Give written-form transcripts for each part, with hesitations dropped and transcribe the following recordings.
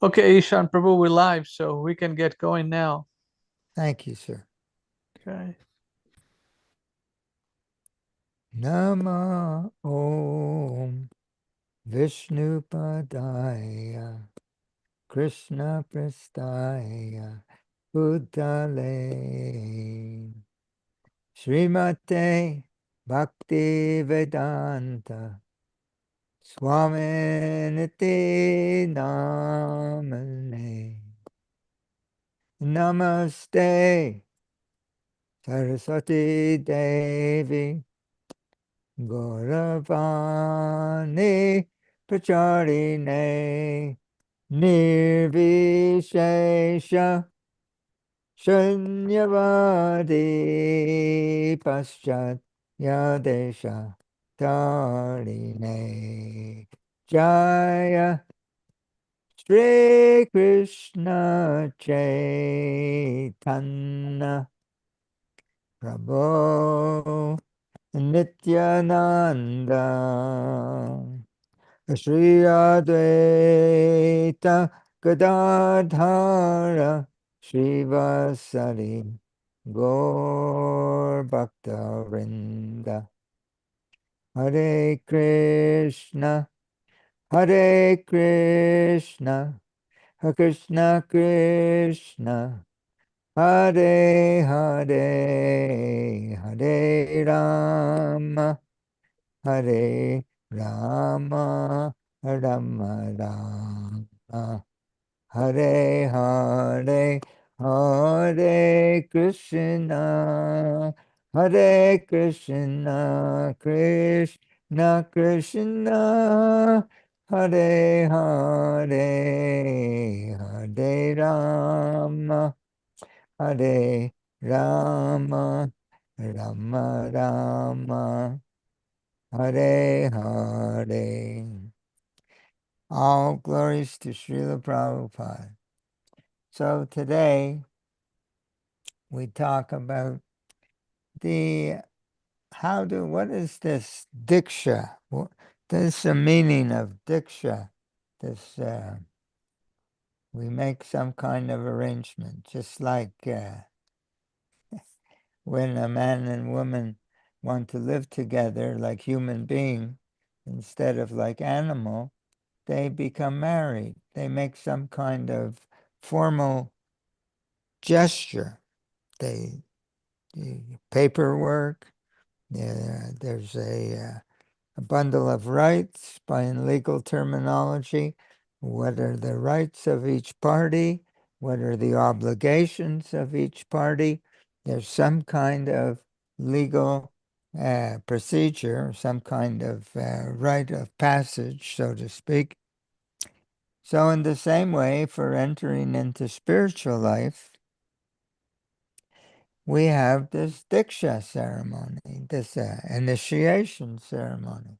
Okay, Ishan Prabhu, we're live, so we can get going now. Thank you, sir. Okay. Nama Om Vishnu Padaya Krishna Prastaya Bhutale Srimate Bhakti Vedanta Swaminiti Namane Namaste Saraswati Devi Gauravani Pracharine Nirvishesha Shunyavadi Paschat Yadesha Tarine Jaya Shri Krishna Chaitanya Prabhu Nityananda Shri Advaita Gadadhara Srivasari Gaur Bhakta Vrinda Hare Krishna Hare Krishna Hare Krishna Krishna Hare Hare Hare Rama Hare Rama Rama Rama Hare Hare Hare Krishna Hare Krishna Krishna Krishna Hare Hare Hare Rama Hare Rama Rama Rama Hare Hare. All glories to Srila Prabhupada. So today we talk about what is this Diksha? What is the meaning of Diksha? This, we make some kind of arrangement, just like when a man and woman want to live together like human being instead of like animal, they become married. They make some kind of formal gesture. They paperwork. There's a bundle of rights by legal terminology. What are the rights of each party? What are the obligations of each party? There's some kind of legal procedure, some kind of rite of passage, so to speak. So in the same way, for entering into spiritual life, we have this Diksha ceremony, this initiation ceremony.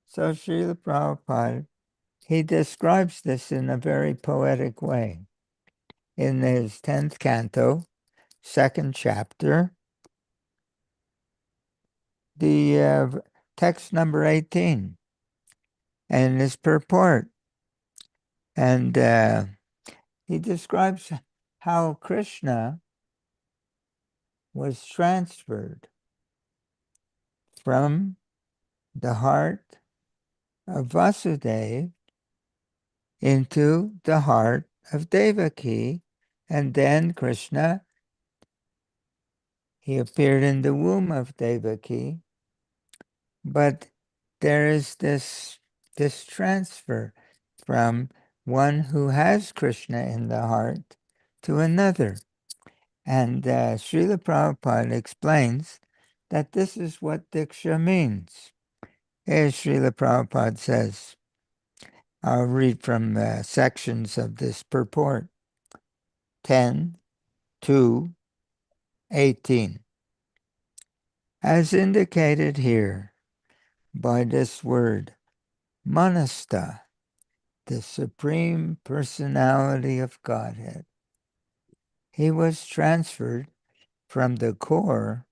So Srila Prabhupada, he describes this in a very poetic way. In his 10th canto, 2nd chapter, the text number 18, and his purport. And he describes how Krishna was transferred from the heart of Vasudeva into the heart of Devaki, and then Krishna, he appeared in the womb of Devaki, but there is this transfer from one who has Krishna in the heart to another. And Srila Prabhupada explains that this is what Diksha means. As Srila Prabhupada says, I'll read from sections of this purport. 10, 2, 18. As indicated here by this word, Manasta, the Supreme Personality of Godhead, he was transferred from the core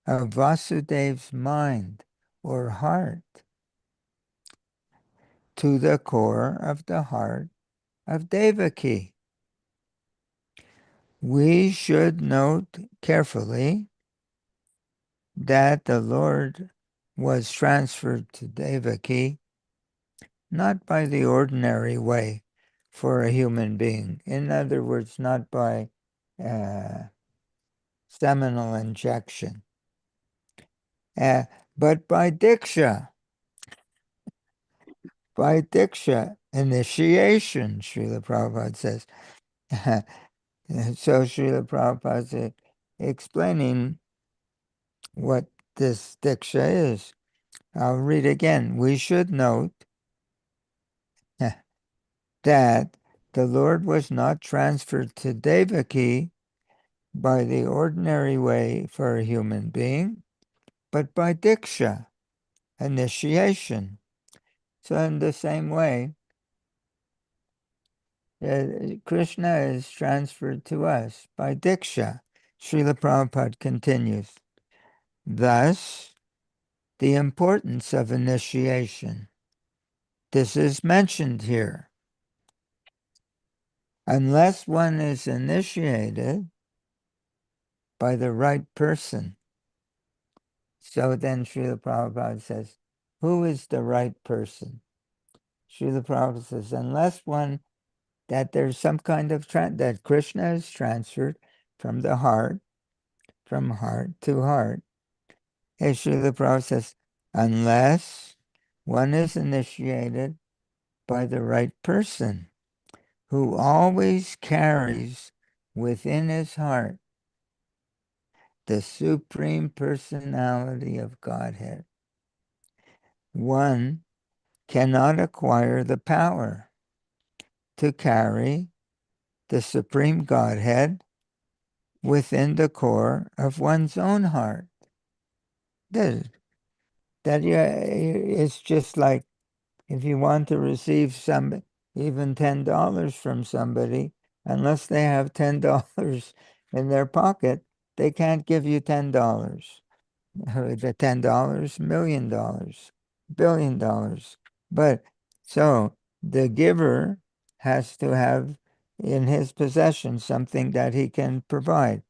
of Vasudeva's mind or heart to the core of the heart of Devaki. We should note carefully that the Lord was transferred to Devaki not by the ordinary way for a human being. In other words, not by seminal injection, but by Diksha. By Diksha, initiation, Srila Prabhupada says. So Srila Prabhupada is explaining what this Diksha is. I'll read again. We should note that the Lord was not transferred to Devaki by the ordinary way for a human being, but by Diksha, initiation. So in the same way, Krishna is transferred to us by Diksha. Srila Prabhupada continues. Thus, the importance of initiation. This is mentioned here. Unless one is initiated by the right person. So then Srila Prabhupada says, who is the right person? Srila Prabhupada says, unless one, that there's some kind of, that Krishna is transferred from the heart, from heart to heart. As Srila Prabhupada says, unless one is initiated by the right person, who always carries within his heart the Supreme Personality of Godhead. One cannot acquire the power to carry the Supreme Godhead within the core of one's own heart. That it's just like if you want to receive even $10 from somebody, unless they have $10 in their pocket, they can't give you $10. The $10, $1,000,000, $1,000,000,000. But so the giver has to have in his possession something that he can provide.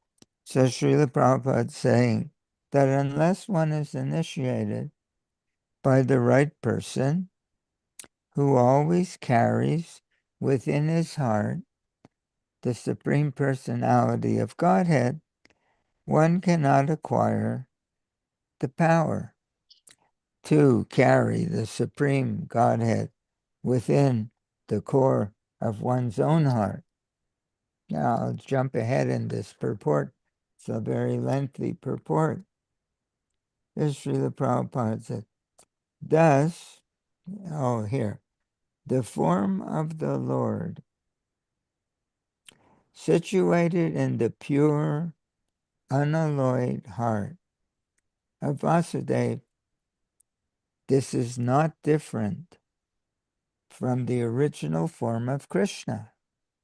So Srila Prabhupada is saying that unless one is initiated by the right person, who always carries within his heart the Supreme Personality of Godhead, one cannot acquire the power to carry the Supreme Godhead within the core of one's own heart. Now, I'll jump ahead in this purport. It's a very lengthy purport. As Srila Prabhupada said, thus, here, the form of the Lord, situated in the pure, unalloyed heart of Vasudeva, this is not different from the original form of Krishna.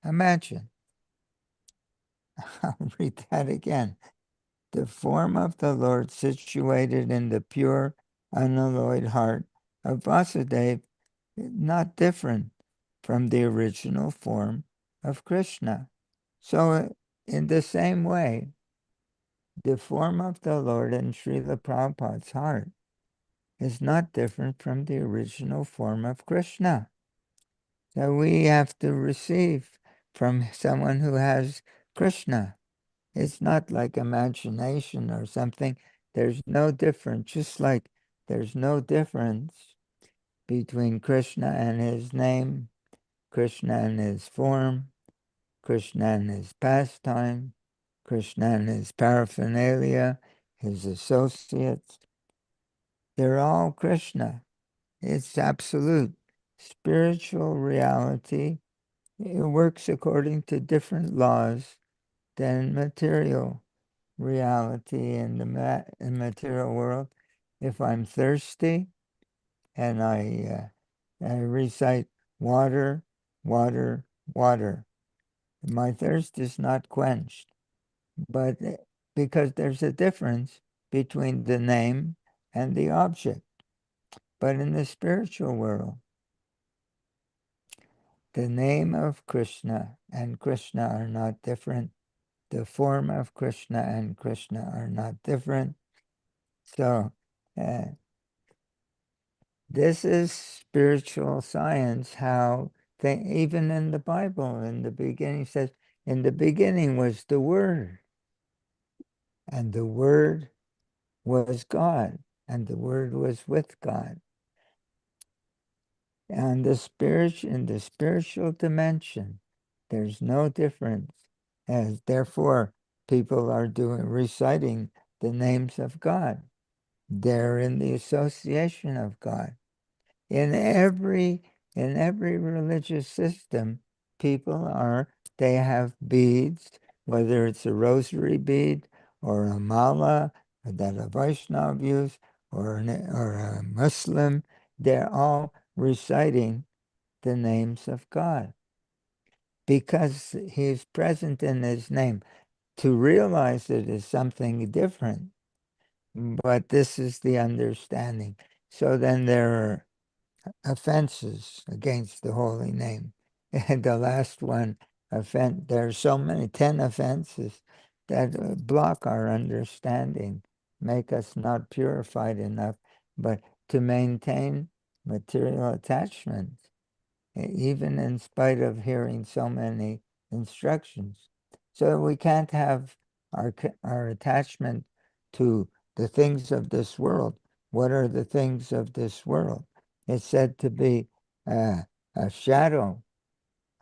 Imagine. I'll read that again. The form of the Lord situated in the pure, unalloyed heart of Vasudeva is not different from the original form of Krishna. So in the same way, the form of the Lord in Srila Prabhupada's heart is not different from the original form of Krishna. So we have to receive from someone who has Krishna. It's not like imagination or something. There's no difference, just like there's no difference between Krishna and his name, Krishna and his form, Krishna and his pastime, Krishna and his paraphernalia, his associates. They're all Krishna. It's absolute. Spiritual reality, it works according to different laws than material reality in the material world. If I'm thirsty and I recite water, water, water, my thirst is not quenched. But because there's a difference between the name and the object. But in the spiritual world, The name of Krishna and Krishna are not different. The form of Krishna and Krishna are not different. So uh, this is spiritual science, how even in the Bible, in the beginning says, in the beginning was the Word, and the Word was God, and the Word was with God. And in the spiritual dimension, there's no difference. As therefore, people are reciting the names of God. They're in the association of God. In every religious system, they have beads, whether it's a rosary bead or a mala that a Vaishnava use or a Muslim, they're all reciting the names of God because he's present in his name. To realize it is something different, but this is the understanding. So then there are offenses against the holy name. And the last one, there are so many, 10 offenses that block our understanding, make us not purified enough, but to maintain material attachments, even in spite of hearing so many instructions. So we can't have our attachment to the things of this world. What are the things of this world? It's said to be a shadow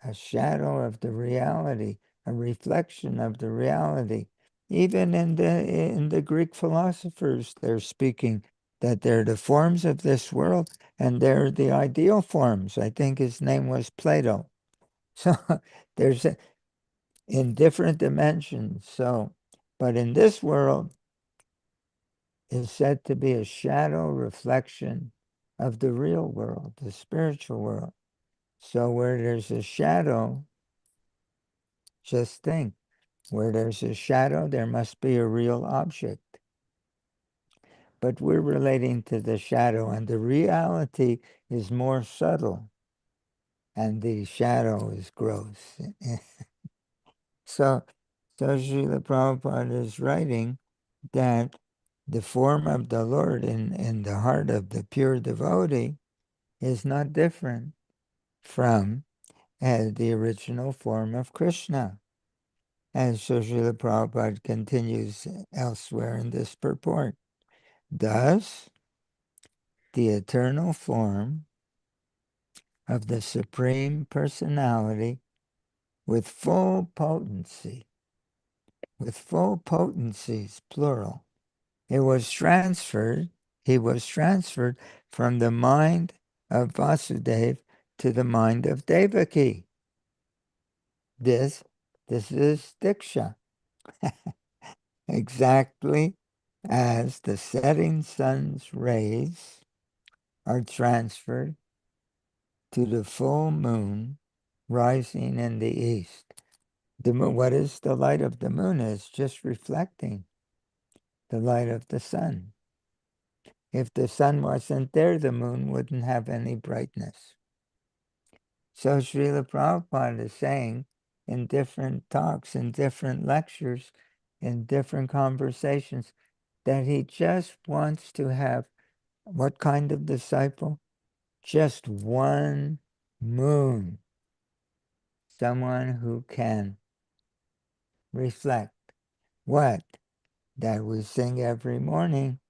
of the reality, a reflection of the reality. Even in the Greek philosophers, they're speaking that they're the forms of this world and they're the ideal forms. I think his name was Plato. So there's in different dimensions. So, but in this world, is said to be a shadow reflection of the real world, the spiritual world. So where there's a shadow, just think, where there's a shadow, there must be a real object. But we're relating to the shadow, and the reality is more subtle, and the shadow is gross. So Srila Prabhupada is writing that the form of the Lord in the heart of the pure devotee is not different from the original form of Krishna. As Srila Prabhupada continues elsewhere in this purport. Thus, the eternal form of the Supreme Personality with full potencies, plural, he was transferred from the mind of Vasudeva to the mind of Devaki. This is Diksha. Exactly as the setting sun's rays are transferred to the full moon rising in the east. The moon, what is the light of the moon? Is just reflecting the light of the sun. If the sun wasn't there, the moon wouldn't have any brightness. So Srila Prabhupada is saying in different talks, in different lectures, in different conversations, that he just wants to have what kind of disciple? Just one moon. Someone who can reflect what? That we sing every morning.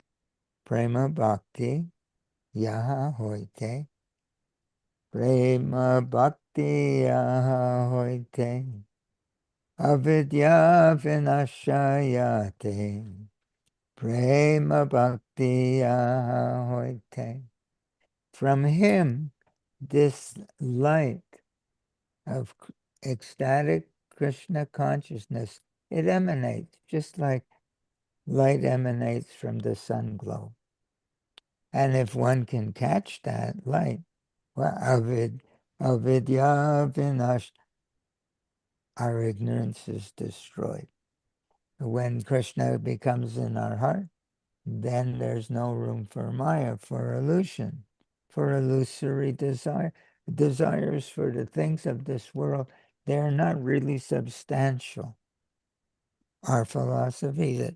Prema Bhakti Yaha Hoite. Prema Bhakti Yaha Hoite. Avidya Vinashayate. Prema Bhakti Yaha Hoite. From him, this light of ecstatic Krishna consciousness, it emanates just like light emanates from the sun glow. And if one can catch that light, well, avidya vinash, our ignorance is destroyed. When Krishna becomes in our heart, then there's no room for Maya, for illusion, for illusory desire. desires for the things of this world, they're not really substantial. Our philosophy that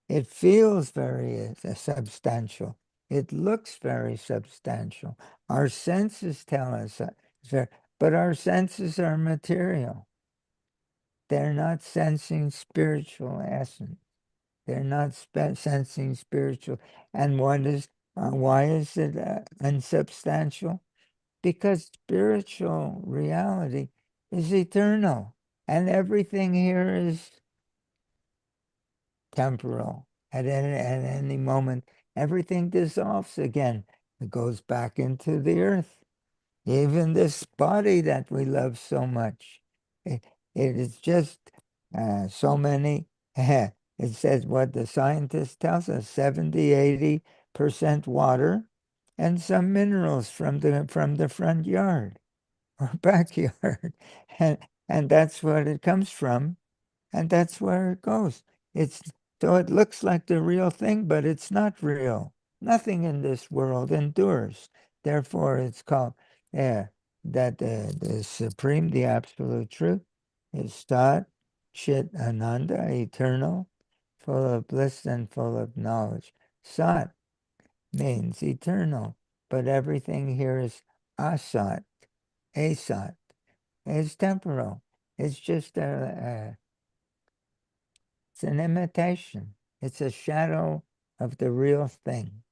it feels very substantial. It looks very substantial. Our senses tell us, but our senses are material. They're not sensing spiritual essence. They're not sensing spiritual. And why is it unsubstantial? Because spiritual reality is eternal, and everything here is temporal. At any moment, everything dissolves again. It goes back into the earth. Even this body that we love so much, it is just so many. It says what the scientist tells us: 70–80% water, and some minerals from the front yard or backyard, and that's what it comes from, and that's where it goes. It's so it looks like the real thing, but it's not real. Nothing in this world endures. Therefore, it's called that the supreme, the absolute truth, is Sat Chit Ananda, eternal, full of bliss and full of knowledge. Sat means eternal, but everything here is asat, asat. It's temporal. It's just it's an imitation. It's a shadow of the real thing,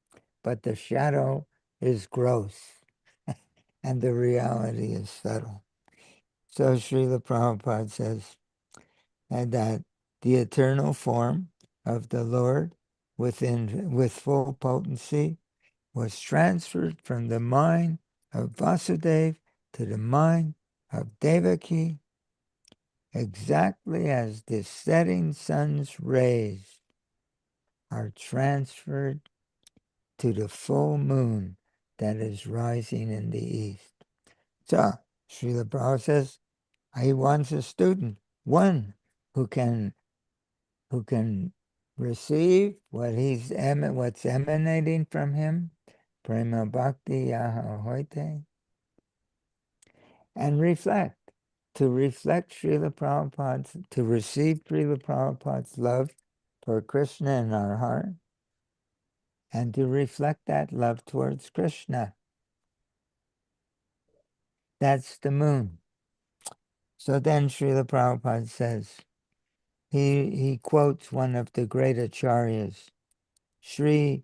but the shadow is gross and the reality is subtle. So Srila Prabhupada says that the eternal form of the Lord with full potency was transferred from the mind of Vasudeva to the mind of Devaki, exactly as the setting sun's rays are transferred to the full moon that is rising in the east. So, Srila Prabhupada says, he wants a student, one who can receive what's emanating from him, prema bhakti yaha hoite, and to reflect Srila Prabhupada's, to receive Srila Prabhupada's love for Krishna in our heart, and to reflect that love towards Krishna. That's the moon. So then Srila Prabhupada says, he quotes one of the great acharyas, Sri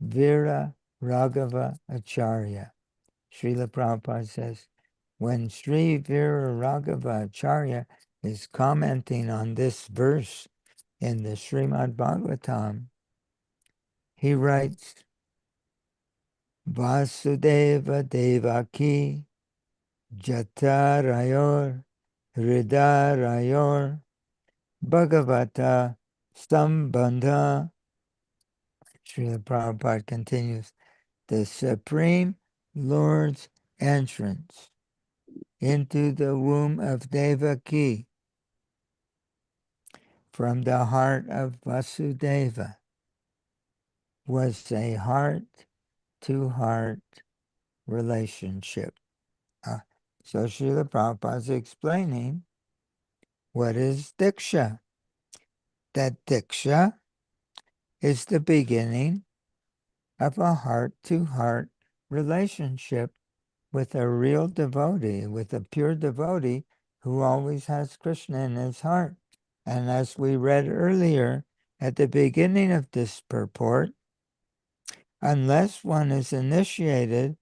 Vira Raghava Acharya. Srila Prabhupada says, when Sri Vira Raghava Acharya is commenting on this verse in the Srimad Bhagavatam, he writes, Vasudeva Devaki Jatarayor Hridarayor Bhagavata Sambandha. Srila Prabhupada continues, the Supreme Lord's entrance into the womb of Devaki from the heart of Vasudeva was a heart-to-heart relationship. So Srila Prabhupada is explaining what is Diksha. That Diksha is the beginning of a heart-to-heart relationship with a real devotee, with a pure devotee who always has Krishna in his heart. And as we read earlier at the beginning of this purport, unless one is initiated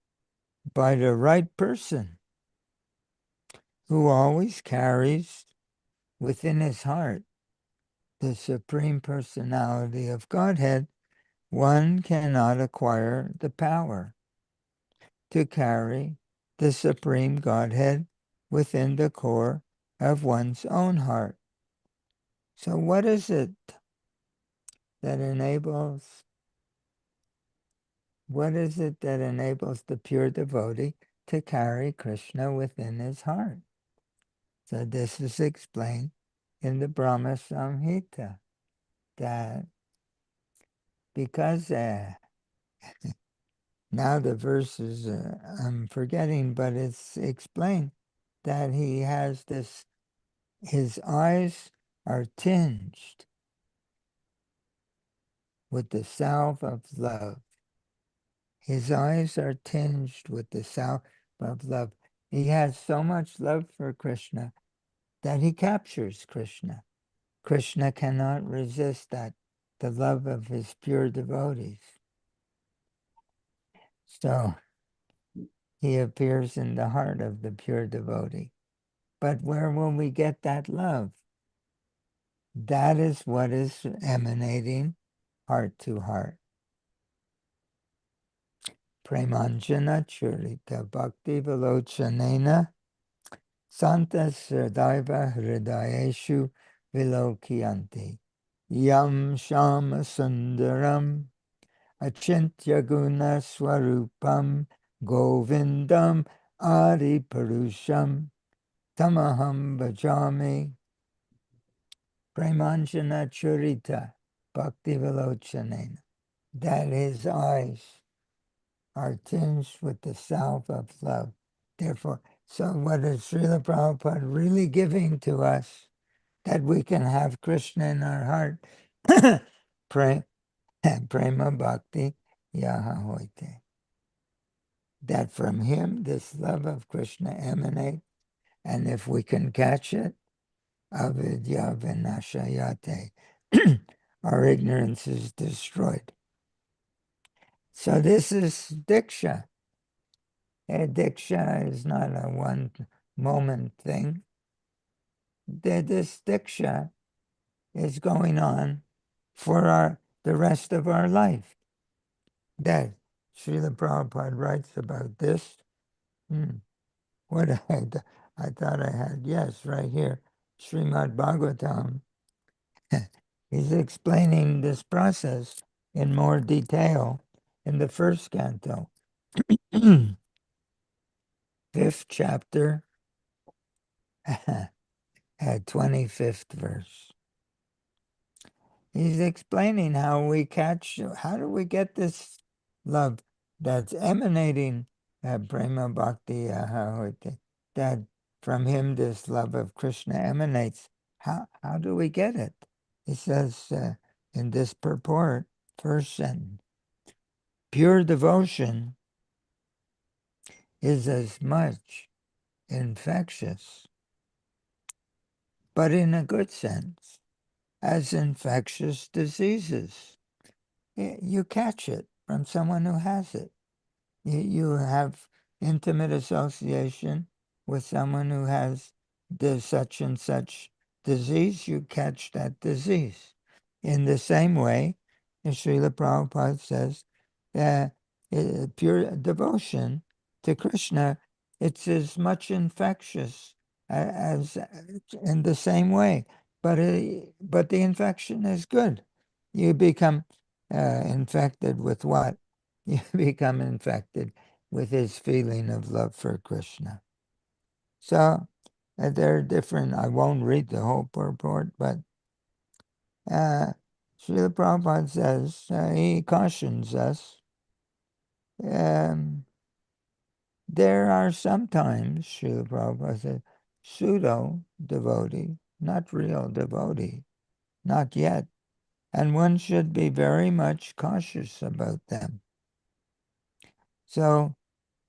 by the right person who always carries within his heart the Supreme Personality of Godhead, one cannot acquire the power to carry the Supreme Godhead within the core of one's own heart. So what is it that enables the pure devotee to carry Krishna within his heart? So this is explained in the Brahma Samhita, that because Now the verse is, I'm forgetting, but it's explained that he has this, his eyes are tinged with the salve of love. His eyes are tinged with the salve of love. He has so much love for Krishna that he captures Krishna. Krishna cannot resist that, the love of his pure devotees. So he appears in the heart of the pure devotee. But where will we get that love? That is what is emanating heart to heart. Premanjana churita bhakti vilochanena santa sardaiva hridayeshu vilokyanti yam shama sundaram achintya guna swarupam govindam adi parusham tamaham bhajami premanjana churita bhakti vilochanena, that his eyes are tinged with the salve of love. Therefore, so what is Srila Prabhupada really giving to us? That we can have Krishna in our heart. Prema bhakti yaha hoite. That from him this love of Krishna emanates, and if we can catch it, avidya vinashayate, our ignorance is destroyed. So this is Diksha. Diksha is not a one-moment thing. This Diksha is going on for the rest of our life. That Srila Prabhupada writes about this. What I thought I had, yes, right here, Srimad Bhagavatam. He's explaining this process in more detail in the first canto. 5th chapter, 25th verse. He's explaining how do we get this love that's emanating prema bhakti that from him this love of Krishna emanates. How do we get it? He says in this purport, first sentence, pure devotion is as much infectious, but in a good sense, as infectious diseases. You catch it from someone who has it. You have intimate association with someone who has the such and such disease, you catch that disease. In the same way, Srila Prabhupada says, pure devotion to Krishna, it's as much infectious as in the same way, but the infection is good. You become infected with what? You become infected with his feeling of love for Krishna. So they're different. I won't read the whole purport, but Srila Prabhupada says, he cautions us, there are sometimes, Srila Prabhupada said, pseudo-devotee, not real devotee, not yet, and one should be very much cautious about them. So,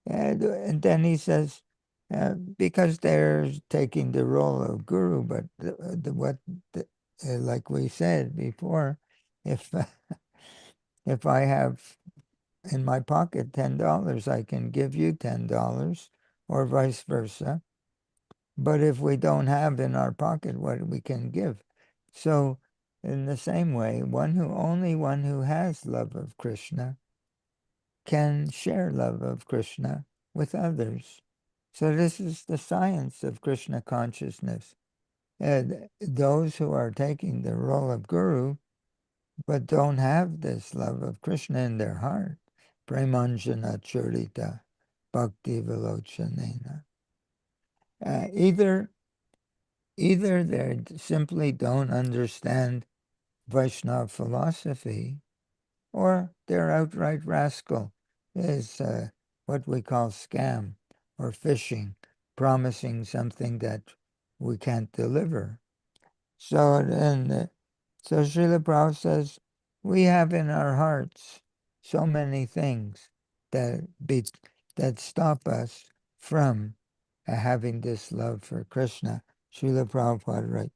and then he says, because they're taking the role of guru, but like we said before, if if I have in my pocket $10, I can give you $10, or vice versa. But if we don't have in our pocket what we can give, so in the same way, only one who has love of Krishna can share love of Krishna with others. So this is the science of Krishna consciousness. Those who are taking the role of guru but don't have this love of Krishna in their heart, premanjana charita bhakti vilochanena. Either they simply don't understand Vaishnava philosophy, or they're outright rascal. is what we call scam or phishing, promising something that we can't deliver. So so Srila Prabhupada says, we have in our hearts so many things that that stop us from having this love for Krishna. Srila Prabhupada writes,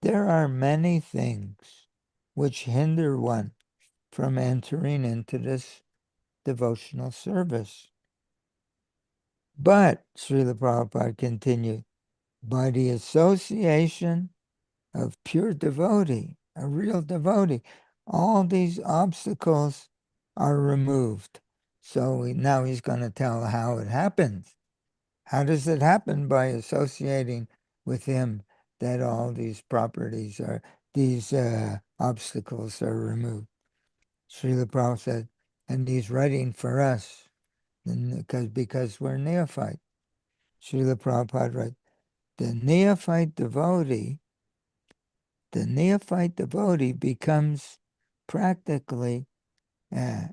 there are many things which hinder one from entering into this devotional service. But, Srila Prabhupada continued, by the association of pure devotee, a real devotee, all these obstacles are removed. So now he's going to tell how it happens. How does it happen? By associating with him, that all these properties are, these obstacles are removed. Srila Prabhupada said, and he's writing for us because we're neophyte. Srila Prabhupada writes, the neophyte devotee becomes practically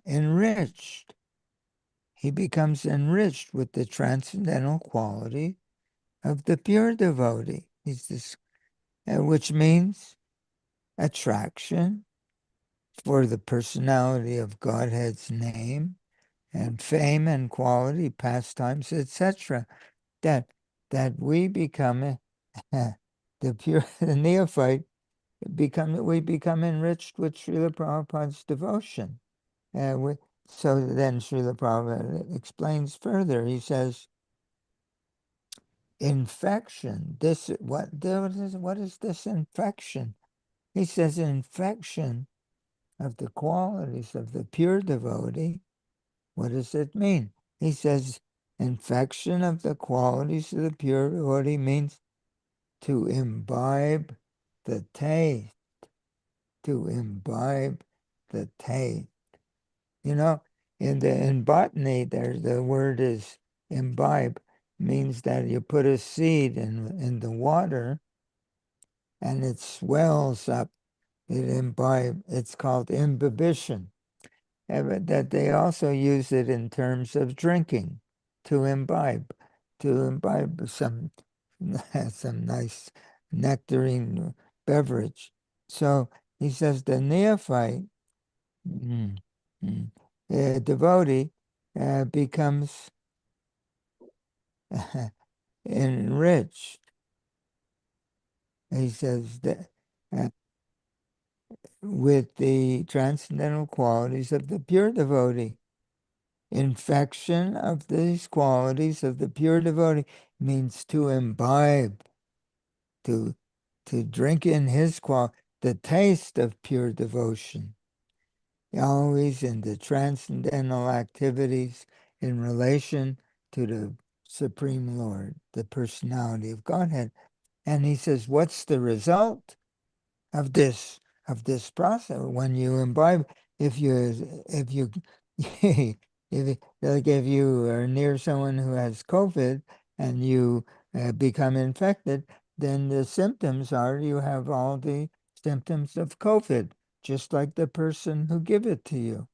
enriched. He becomes enriched with the transcendental quality of the pure devotee. He's this, which means attraction for the personality of Godhead's name and fame and quality, pastimes, etc. That we become the neophyte. We become enriched with Srila Prabhupada's devotion. So then Srila Prabhupada explains further. He says, infection, what is this infection? He says, infection of the qualities of the pure devotee. What does it mean? He says, infection of the qualities of the pure devotee means to imbibe the taste, to imbibe the taste. You know, in botany, the word is imbibe, means that you put a seed in the water and it swells up. It's called imbibition. But that they also use it in terms of drinking, to imbibe some some nice nectarine beverage. So he says the neophyte, mm, mm, devotee, becomes enriched. He says that with the transcendental qualities of the pure devotee. Infection of these qualities of the pure devotee means to imbibe, to drink in his the taste of pure devotion, always in the transcendental activities in relation to the Supreme Lord, the personality of Godhead. And he says, what's the result of this process when you imbibe? If you if you are near someone who has COVID and you become infected, then the symptoms are you have all the symptoms of COVID, just like the person who give it to you.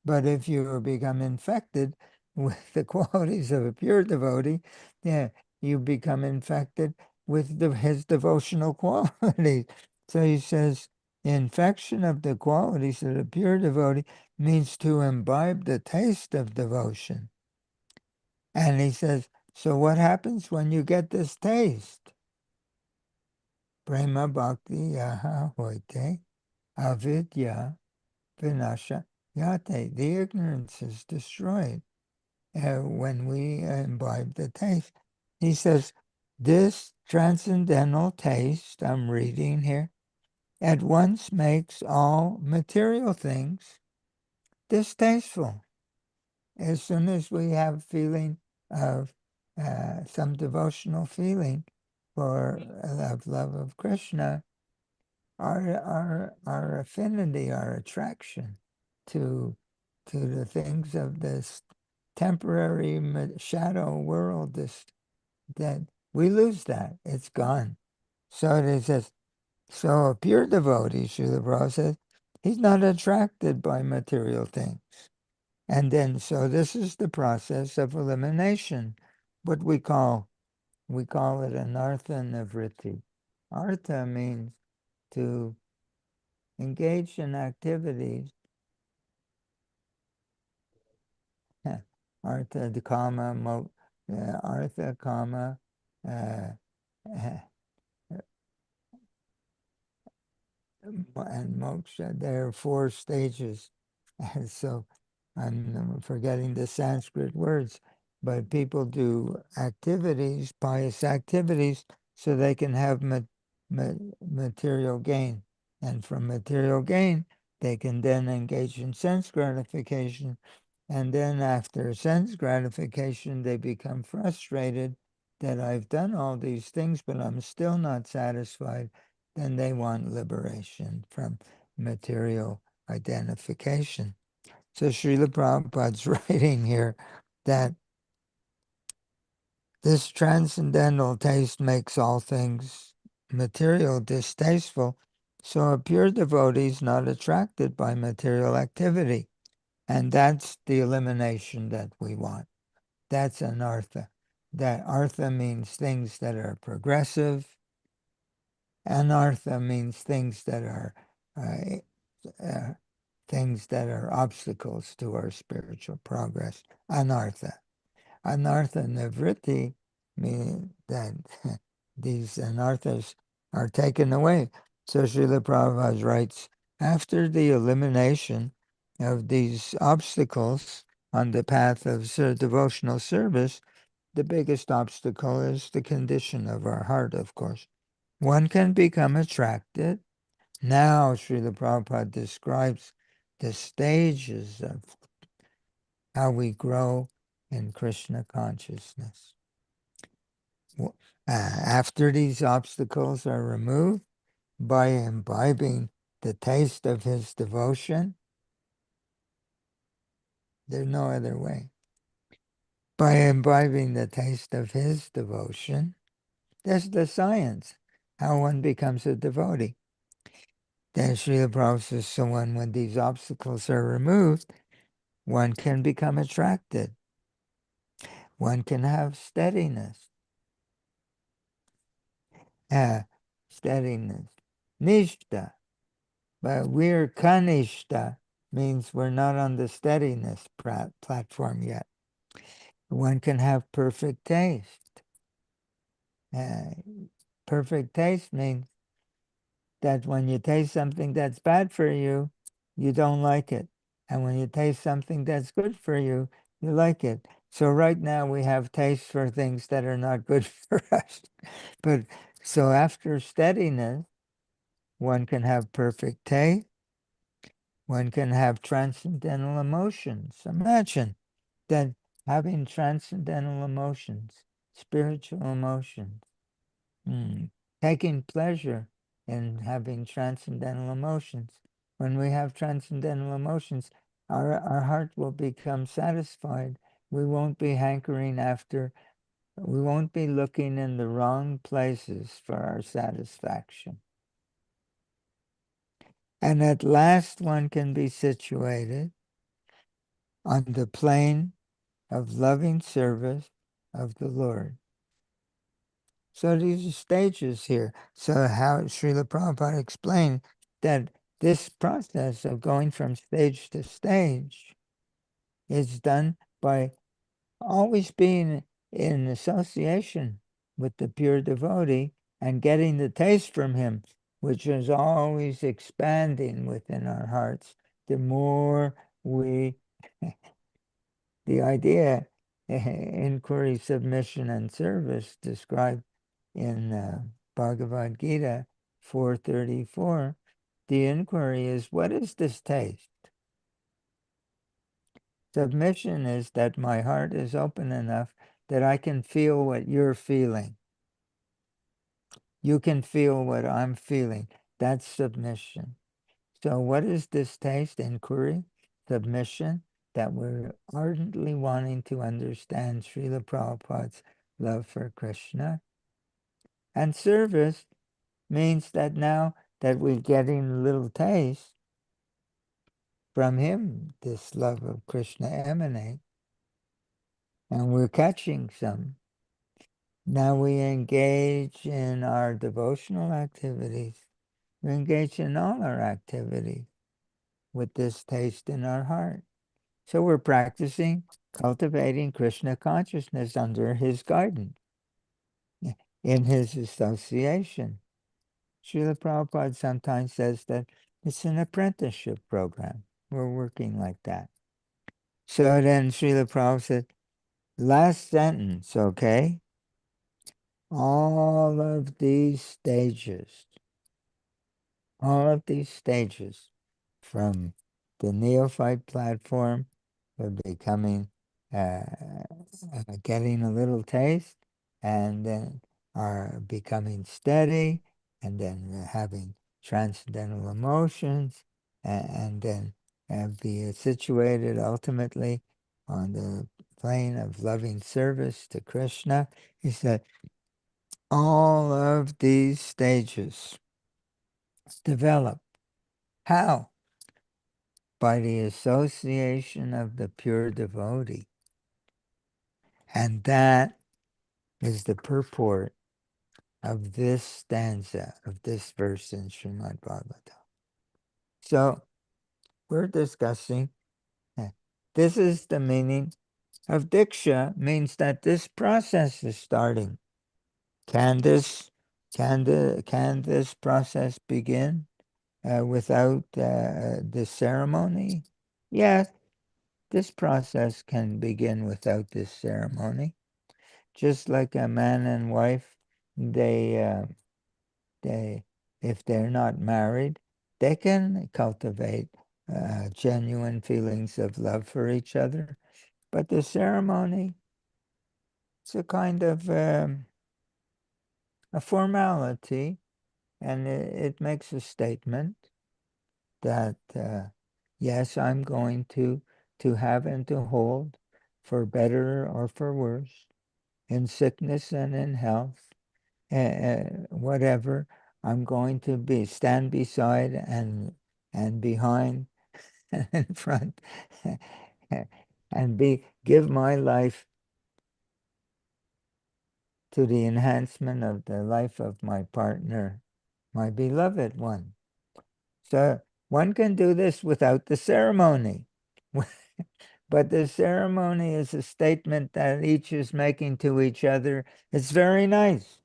But if you become infected with the qualities of a pure devotee, yeah, you become infected with his devotional qualities. So he says, infection of the qualities of the pure devotee means to imbibe the taste of devotion. And he says, so what happens when you get this taste? Prema bhakti yaha hoite avidya vinasha yate. The ignorance is destroyed when we imbibe the taste. He says, this transcendental taste, I'm reading here, at once makes all material things distasteful. As soon as we have feeling of some devotional feeling for love of Krishna, our affinity, our attraction to the things of this temporary shadow world, that we lose that. It's gone. So it says, so a pure devotee, Srila Prabhupada says, he's not attracted by material things. And then, so this is the process of elimination, what we call it an artha nivritti. Artha means to engage in activities. Artha, the karma, artha, karma, uh, and moksha. There are 4 stages. And so I'm forgetting the Sanskrit words, but people do activities, pious activities, so they can have material gain. And from material gain, they can then engage in sense gratification. And then after sense gratification, they become frustrated that I've done all these things, but I'm still not satisfied. Then they want liberation from material identification. So Srila Prabhupada's writing here that this transcendental taste makes all things material distasteful, so a pure devotee is not attracted by material activity. And that's the elimination that we want. That's an artha. That artha means things that are progressive. Anartha means things that are obstacles to our spiritual progress. Anartha. Anartha nivritti means that these anarthas are taken away. So Srila Prabhupada writes, after the elimination of these obstacles on the path of devotional service, the biggest obstacle is the condition of our heart, of course. One can become attracted. Now Srila Prabhupada describes the stages of how we grow in Krishna consciousness. After these obstacles are removed, by imbibing the taste of his devotion, there's no other way. By imbibing the taste of his devotion, that's the science, how one becomes a devotee. Then Srila Prabhupada says, so when these obstacles are removed, one can become attracted. One can have steadiness. Steadiness. Nishta. But we're kanishta, means we're not on the steadiness platform yet. One can have perfect taste. Perfect taste means that when you taste something that's bad for you, you don't like it. And when you taste something that's good for you, you like it. So right now we have taste for things that are not good for us. But so after steadiness, one can have perfect taste. One can have transcendental emotions. Imagine that having transcendental emotions, spiritual emotions, taking pleasure in having transcendental emotions. When we have transcendental emotions, our heart will become satisfied. We won't be hankering after, we won't be looking in the wrong places for our satisfaction. And at last one can be situated on the plane of loving service of the Lord. So these are stages here. So how Srila Prabhupada explained that this process of going from stage to stage is done by always being in association with the pure devotee and getting the taste from him, which is always expanding within our hearts. The more we, the idea, inquiry, submission, and service described in Bhagavad Gita 4:34, the inquiry is, what is this taste? Submission is that my heart is open enough that I can feel what you're feeling. You can feel what I'm feeling. That's submission. So what is this taste? Inquiry, submission, that we're ardently wanting to understand Srila Prabhupada's love for Krishna. And service means that now that we're getting a little taste, from him this love of Krishna emanate, and we're catching some. Now we engage in our devotional activities. We engage in all our activities with this taste in our heart. So we're practicing cultivating Krishna consciousness under his guidance, in his association. Srila Prabhupada sometimes says that it's an apprenticeship program. We're working like that. So then Srila Prabhupada said, last sentence, okay? All of these stages from the neophyte platform to becoming, getting a little taste, and then are becoming steady, and then having transcendental emotions, and then be situated ultimately on the plane of loving service to Krishna. He said, all of these stages develop. How? By the association of the pure devotee. And that is the purport of this stanza, of this verse in Srimad Bhagavatam. So we're discussing, this is the meaning of Diksha, means that this process is starting. Can this process begin without the ceremony? Yes, this process can begin without this ceremony. Just like a man and wife, they if they're not married, they can cultivate genuine feelings of love for each other. But the ceremony, it's a kind of a formality, and it makes a statement that yes, I'm going to have and to hold, for better or for worse, in sickness and in health, whatever, I'm going to stand beside and behind and in front, and give my life to the enhancement of the life of my partner, my beloved one. So one can do this without the ceremony. But the ceremony is a statement that each is making to each other. It's very nice.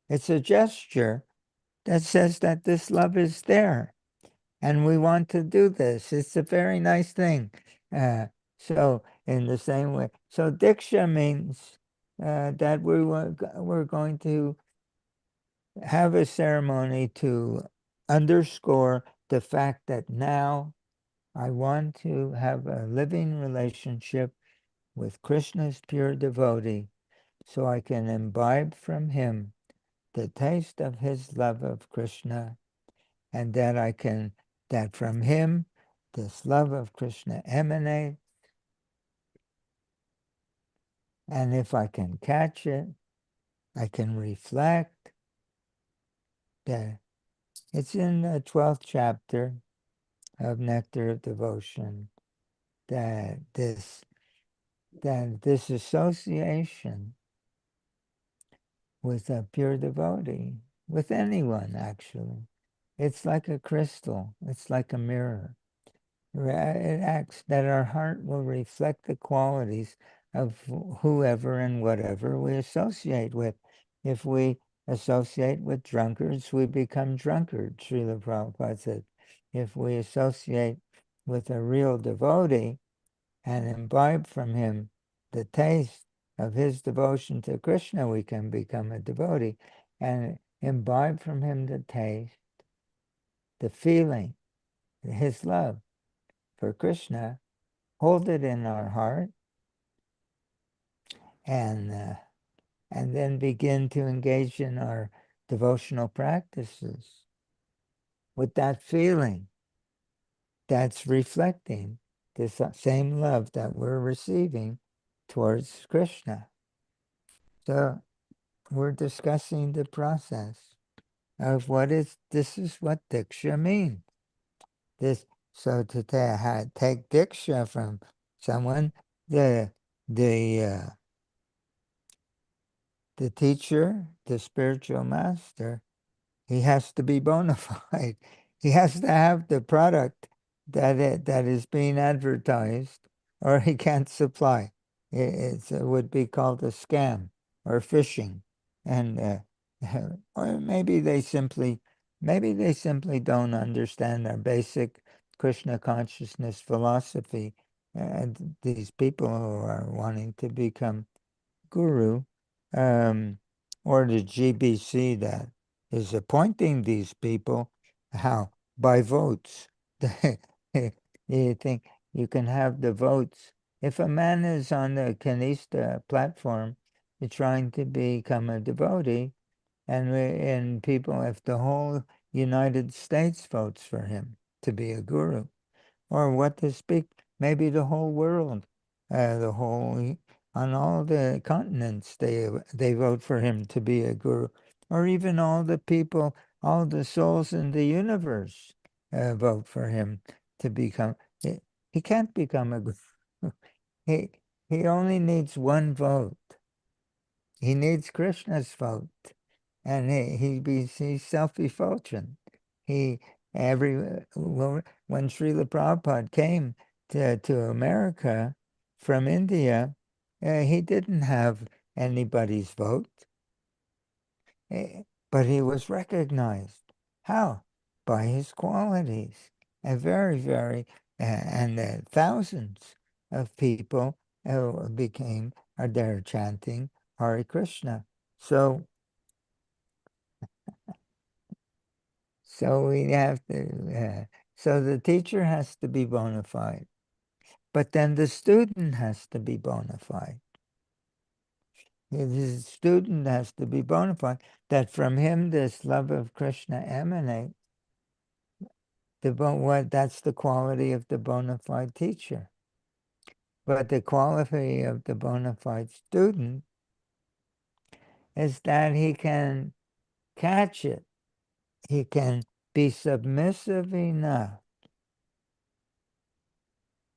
It's a gesture that says that this love is there, and we want to do this. It's a very nice thing. So in the same way, so Diksha means that we're going to have a ceremony to underscore the fact that now I want to have a living relationship with Krishna's pure devotee, so I can imbibe from him the taste of his love of Krishna, and that from him this love of Krishna emanates. And if I can catch it, I can reflect. That it's in the 12th chapter of Nectar of Devotion that this association with a pure devotee, with anyone actually, it's like a crystal, it's like a mirror. It acts that our heart will reflect the qualities of whoever and whatever we associate with. If we associate with drunkards, we become drunkards, Srila Prabhupada said. If we associate with a real devotee and imbibe from him the taste of his devotion to Krishna, we can become a devotee and imbibe from him the taste, the feeling, his love for Krishna, hold it in our heart, and then begin to engage in our devotional practices with that feeling that's reflecting this same love that we're receiving towards Krishna. So we're discussing the process of this is what Diksha means. So to take Diksha from someone, the the the teacher, the spiritual master, he has to be bona fide. He has to have the product that is being advertised, or he can't supply. It would be called a scam or phishing, and or maybe they simply don't understand our basic Krishna consciousness philosophy. And these people who are wanting to become guru, um, or the GBC that is appointing these people. How? By votes. You think you can have the votes? If a man is on the Kanista platform trying to become a devotee, and people, if the whole United States votes for him to be a guru, or what to speak, maybe the whole world, the whole, on all the continents, they vote for him to be a guru, or even all the people, all the souls in the universe vote for him to become. He can't become a guru. He he only needs one vote. He needs Krishna's vote, and he's self-effulgent. He when Srila Prabhupada came to America from India, he didn't have anybody's vote, but he was recognized. How? By his qualities. And and thousands of people are there chanting Hare Krishna. So we have to, so the teacher has to be bona fide, but then the student has to be bona fide. The student has to be bona fide, that from him this love of Krishna emanates. That's the quality of the bona fide teacher. But the quality of the bona fide student is that he can catch it. He can be submissive enough.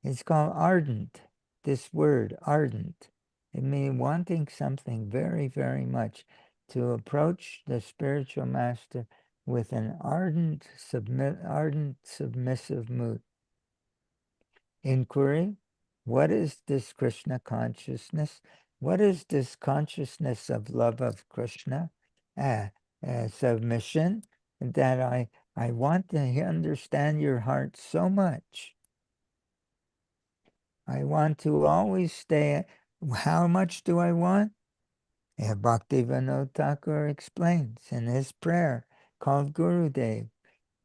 It's called ardent, this word, ardent. It means wanting something very, very much, to approach the spiritual master with an ardent, submissive mood. Inquiry: what is this Krishna consciousness? What is this consciousness of love of Krishna? Submission, that I want to understand your heart so much. I want to always stay. How much do I want? Bhaktivinoda Thakur explains in his prayer called Gurudev,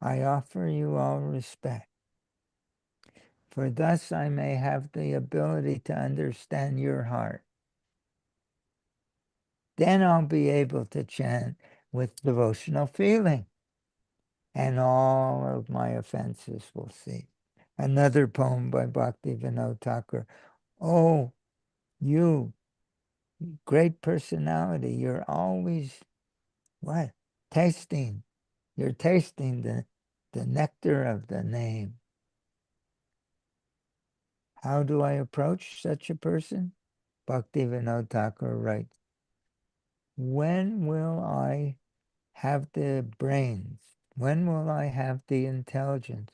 I offer you all respect, for thus I may have the ability to understand your heart. Then I'll be able to chant with devotional feeling, and all of my offenses will cease. Another poem by Bhaktivinoda Thakur. Oh, you great personality, you're always, what? Tasting. You're tasting the nectar of the name. How do I approach such a person? Bhaktivinoda Thakur writes, when will I have the brains? When will I have the intelligence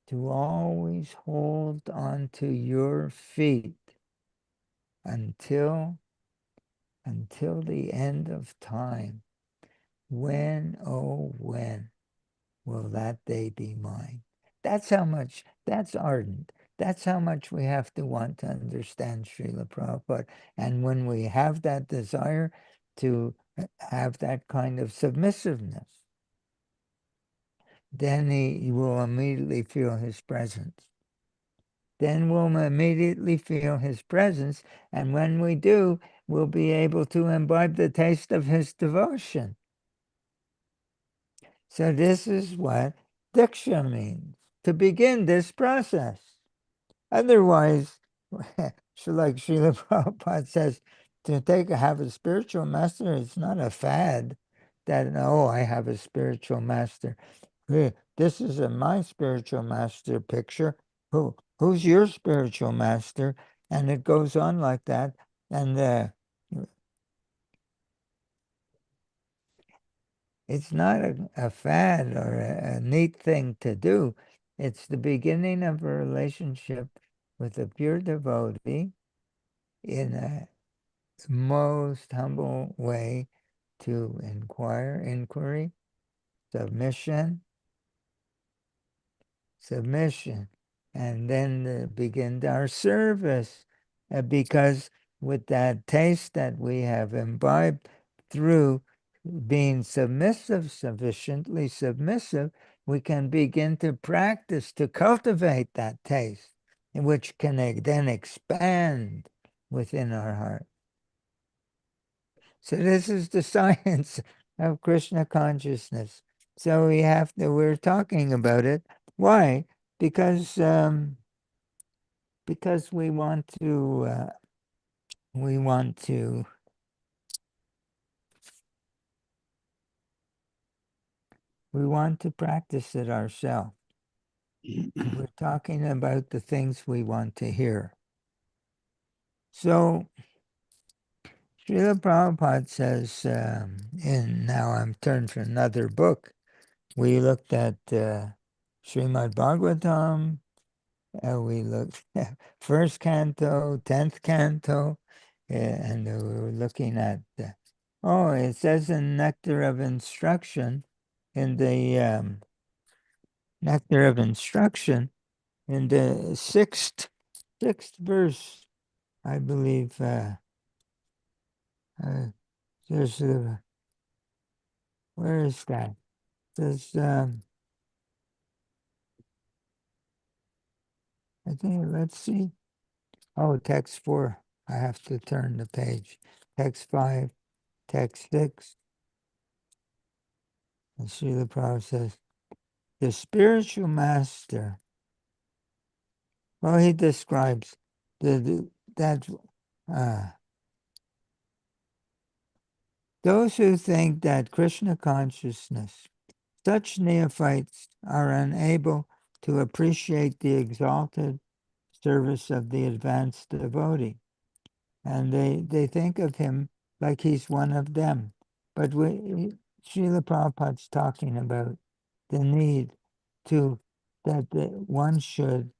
to always hold on to your feet until the end of time? When, oh when, will that day be mine? That's ardent. That's how much we have to want to understand Srila Prabhupada. And when we have that desire to have that kind of submissiveness, then you will immediately feel his presence. Then we'll immediately feel his presence. And when we do, we'll be able to imbibe the taste of his devotion. So this is what Diksha means, to begin this process. Otherwise, like Srila Prabhupada says, have a spiritual master, it's not a fad that, oh, I have a spiritual master. this is my spiritual master picture. Who's your spiritual master? And it goes on like that. And it's not a fad or a neat thing to do. It's the beginning of a relationship with a pure devotee in a most humble way to inquiry, submission, and then begin our service. Because with that taste that we have imbibed through being sufficiently submissive, we can begin to practice to cultivate that taste, which can then expand within our heart. So this is the science of Krishna consciousness. So we're talking about it. Why? Because we want to practice it ourselves. We're talking about the things we want to hear. So Srila Prabhupada says, now I'm turned to another book. We looked at Srimad Bhagavatam. We looked at first canto, 10th canto, and we were looking at, it says in Nectar of Instruction, in the Nectar of Instruction, in the sixth verse, I believe, there's where is that? There's, I think, let's see. Oh, text 4. I have to turn the page. Text 5, text 6. And Srila Prabhupada says, the spiritual master, well, he describes that those who think that Krishna consciousness, such neophytes are unable to appreciate the exalted service of the advanced devotee. And they think of him like he's one of them. But Srila Prabhupada's talking about the need that one should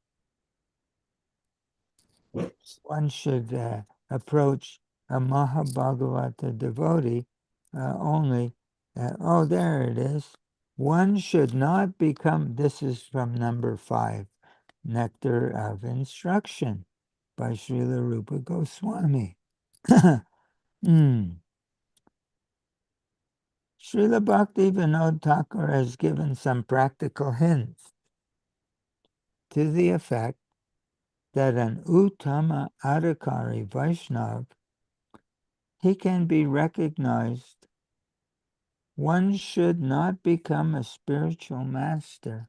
approach a Mahabhagavata devotee only. There it is. One should not become, this is from number 5, Nectar of Instruction by Srila Rupa Goswami. Srila Bhakti Vinod Thakur has given some practical hints to the effect that an Uttama Adhikari Vaishnav, he can be recognized. One should not become a spiritual master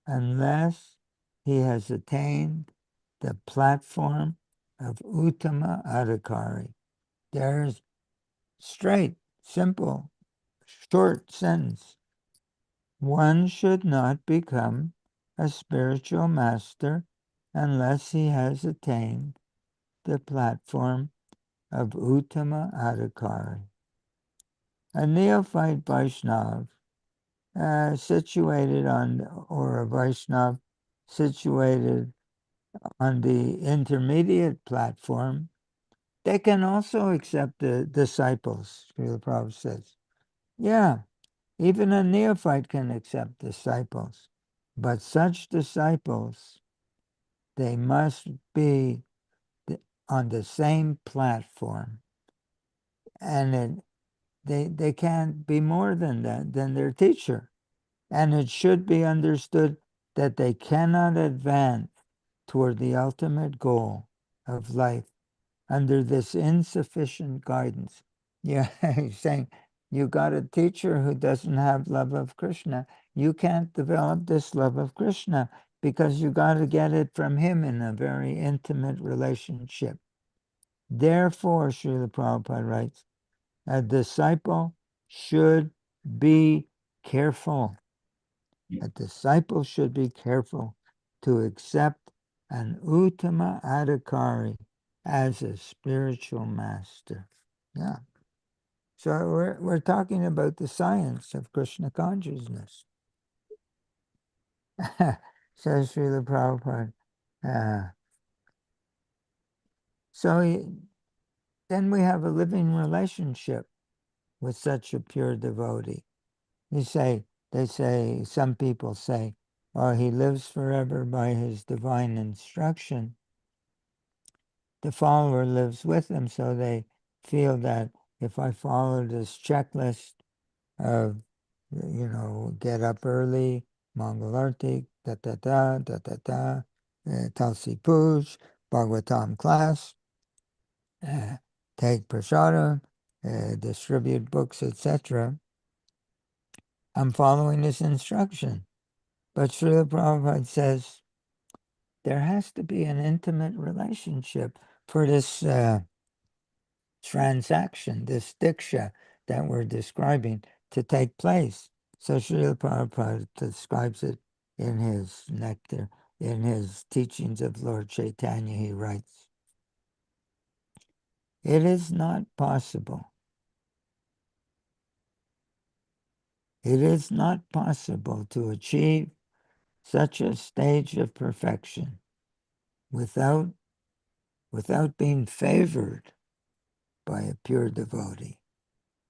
unless he has attained the platform of Uttama Adhikari. There's straight, simple, short sentence. One should not become a spiritual master unless he has attained the platform of Uttama Adhikari. A neophyte Vaishnav situated or a Vaishnav situated on the intermediate platform, they can also accept the disciples, Srila Prabhupada says. Yeah, even a neophyte can accept disciples, but such disciples, they must be on the same platform, and they can't be more than their teacher. And it should be understood that they cannot advance toward the ultimate goal of life under this insufficient guidance. Yeah, he's saying, you got a teacher who doesn't have love of Krishna. You can't develop this love of Krishna because you got to get it from him in a very intimate relationship. Therefore, Srila Prabhupada writes, a disciple should be careful A disciple should be careful to accept an Uttama Adhikari as a spiritual master. Yeah. So we're talking about the science of Krishna consciousness. Says Srila Prabhupada. Then we have a living relationship with such a pure devotee. Some people say, oh, he lives forever by his divine instruction. The follower lives with him, so they feel that if I follow this checklist of, get up early, Mangalarti, da-da-da, da-da-da, Tulsi Puj, Bhagavatam class, take prasadam, distribute books, etc. I'm following this instruction. But Srila Prabhupada says there has to be an intimate relationship for this transaction, this Diksha that we're describing to take place. So Srila Prabhupada describes it in his nectar, in his teachings of Lord Chaitanya. He writes, it is not possible. It is not possible to achieve such a stage of perfection without being favored by a pure devotee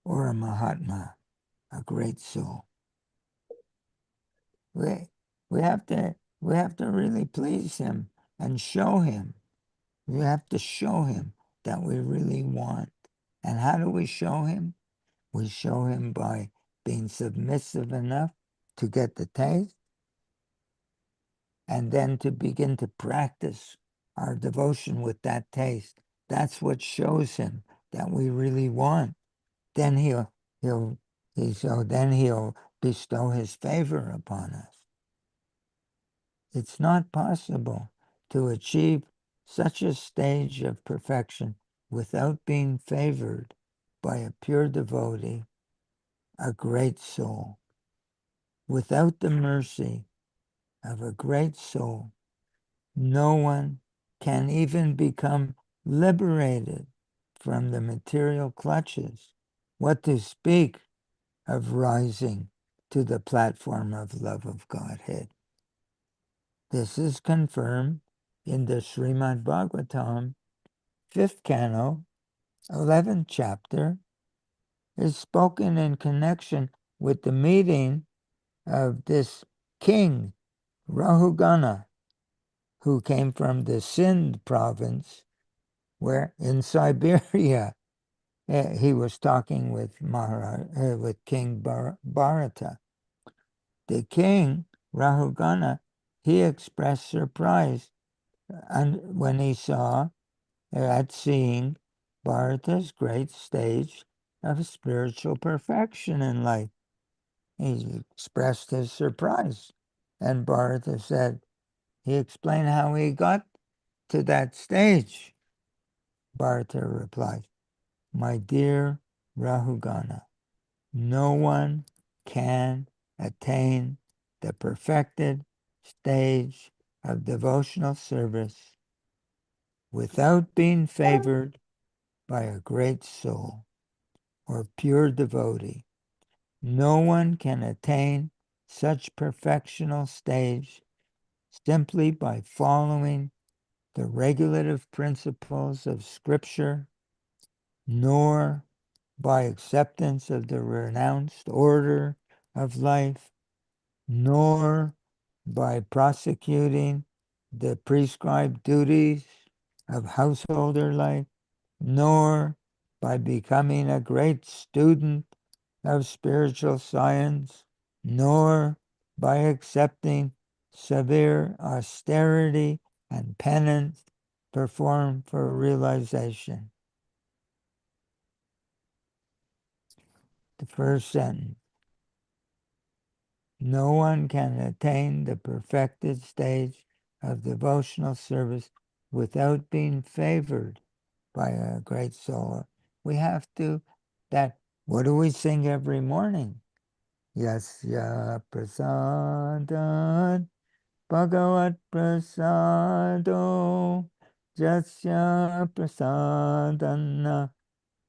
or a Mahatma, a great soul. We have to really please him and show him. We have to show him that we really want. And how do we show him? We show him by being submissive enough to get the taste, and then to begin to practice our devotion with that taste. That's what shows him that we really want. Then he'll bestow his favor upon us. It's not possible to achieve such a stage of perfection without being favored by a pure devotee, a great soul. Without the mercy of a great soul, no one can even become liberated from the material clutches. What to speak of rising to the platform of love of Godhead? This is confirmed in the Srimad Bhagavatam, 5th canto, 11th chapter, is spoken in connection with the meeting of this king, Rahugana, who came from the Sindh province, where in Siberia he was talking with King Bharata. The king, Rahugana, he expressed surprise when he saw at seeing Bharata's great stage of spiritual perfection in life. He expressed his surprise, and Bharata said, he explained how he got to that stage. Bharata replied, my dear Rahugana, no one can attain the perfected stage of devotional service without being favored by a great soul or pure devotee. No one can attain such perfectional stage simply by following the regulative principles of Scripture, nor by acceptance of the renounced order of life, nor by prosecuting the prescribed duties of householder life, nor by becoming a great student of spiritual science, nor by accepting severe austerity and penance performed for realization. The first sentence. No one can attain the perfected stage of devotional service without being favored by a great soul. We have to, what do we sing every morning? yasya prasadat bhagavat prasado jasya prasadana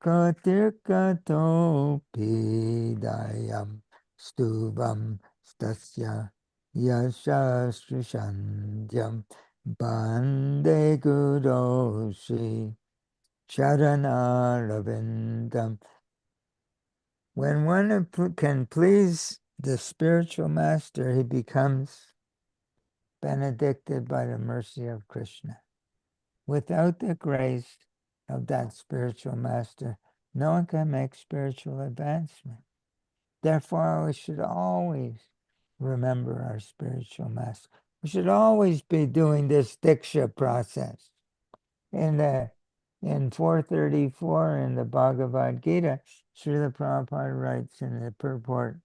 katirkatopi dayam stubam stasya yashasrishandyam bande guroshi Charanarvindam. When one can please the spiritual master, he becomes benedicted by the mercy of Krishna. Without the grace of that spiritual master, no one can make spiritual advancement. Therefore, we should always remember our spiritual master. We should always be doing this Diksha process. In 434 in the Bhagavad Gita, Srila Prabhupada writes in the purport,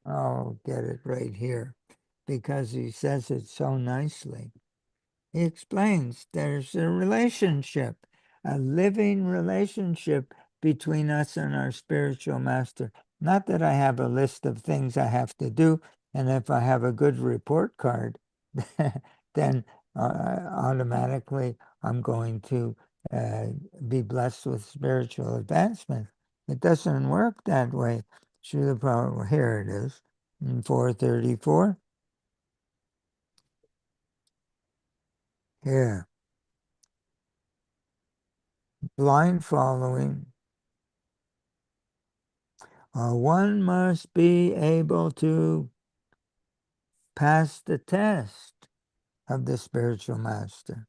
I'll get it right here, because he says it so nicely. He explains there's a relationship, a living relationship between us and our spiritual master. Not that I have a list of things I have to do, and if I have a good report card, then automatically I'm going to be blessed with spiritual advancement. It doesn't work that way. Srila Prabhupada, here it is, in 434. Here, blind following. One must be able to pass the test of the spiritual master.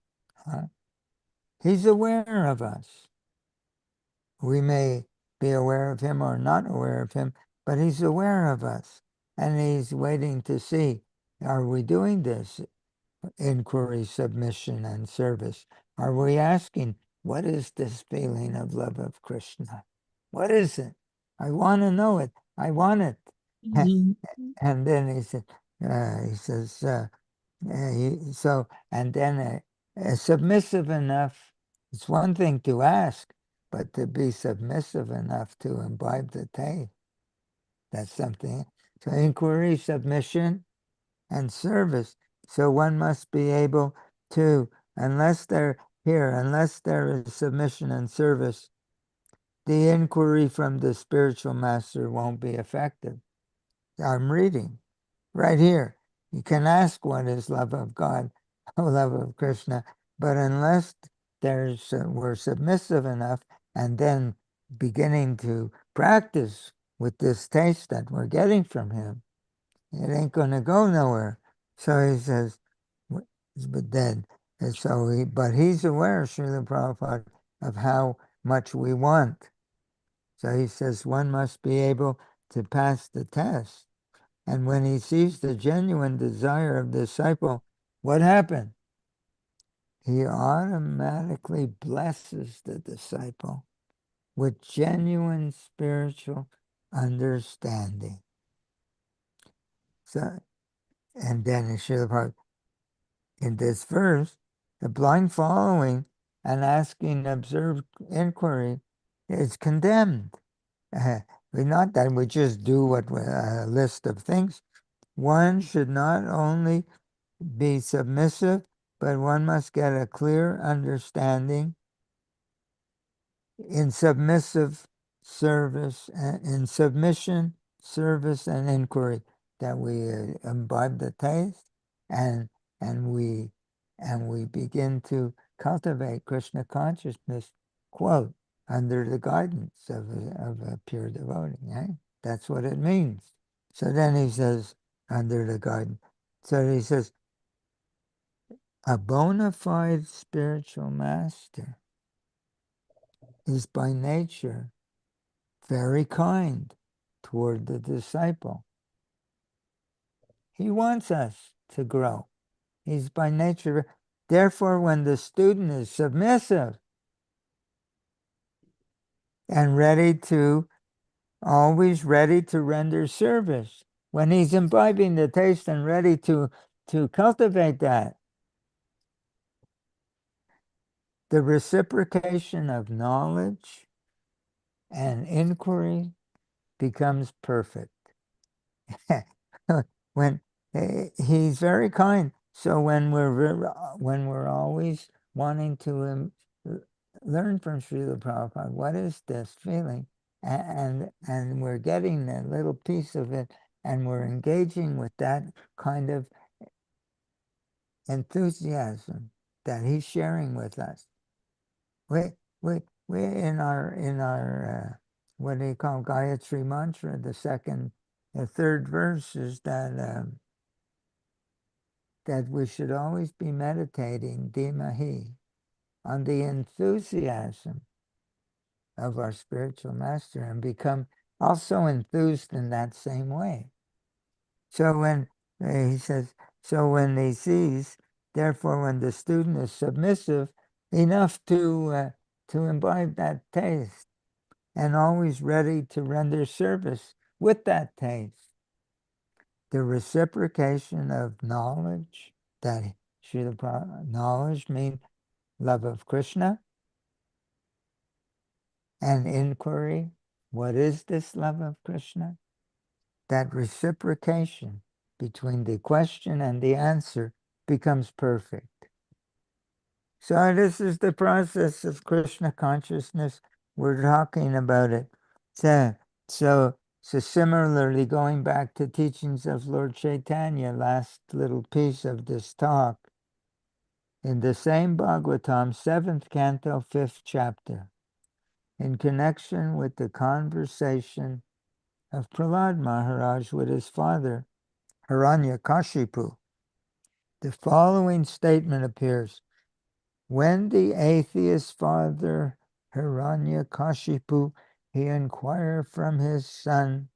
He's aware of us. We may be aware of him or not aware of him, but he's aware of us. And he's waiting to see, are we doing this? Inquiry, submission, and service. Are we asking, what is this feeling of love of Krishna? What is it? I want to know it. I want it. And then he says, and then submissive enough. It's one thing to ask, but to be submissive enough to imbibe the taste, that's something. So inquiry, submission, and service. So one must be able to, unless there is submission and service, the inquiry from the spiritual master won't be effective. I'm reading right here. You can ask what is love of God, love of Krishna, but unless we're submissive enough and then beginning to practice with this taste that we're getting from him, it ain't going to go nowhere. So he says, but then, but he's aware, Srila Prabhupada, of how much we want. So he says one must be able to pass the test. And when he sees the genuine desire of the disciple, what happened? He automatically blesses the disciple with genuine spiritual understanding. So, and then Srila Prabhupada, in this verse, the blind following and asking observed inquiry is condemned. Not that we just do a list of things. One should not only be submissive, but one must get a clear understanding in submissive service, in submission, service, and inquiry, that we imbibe the taste and we begin to cultivate Krishna consciousness, quote, under the guidance of a pure devotee. Right? That's what it means. So then he says, under the guidance. So he says, a bona fide spiritual master is by nature very kind toward the disciple. He wants us to grow. He's by nature. Therefore, when the student is submissive and always ready to render service, when he's imbibing the taste and ready to cultivate that, the reciprocation of knowledge and inquiry becomes perfect. when he's very kind. So when we're always wanting to learn from Srila Prabhupada, what is this feeling? And we're getting a little piece of it, and we're engaging with that kind of enthusiasm that he's sharing with us. We we in our what do you call Gayatri mantra? The third verse is that we should always be meditating Dhimahi on the enthusiasm of our spiritual master and become also enthused in that same way. So when he says, so when he sees, therefore, when the student is submissive enough to imbibe that taste and always ready to render service with that taste, the reciprocation of knowledge, that knowledge means love of Krishna, and inquiry, what is this love of Krishna? That reciprocation between the question and the answer becomes perfect. So this is the process of Krishna consciousness. We're talking about it. So similarly, going back to teachings of Lord Chaitanya, last little piece of this talk, in the same Bhagavatam, 7th canto, 5th chapter, in connection with the conversation of Prahlad Maharaj with his father, Hiranyakashipu, the following statement appears. When the atheist father Hiranyakashipu, he inquired from his son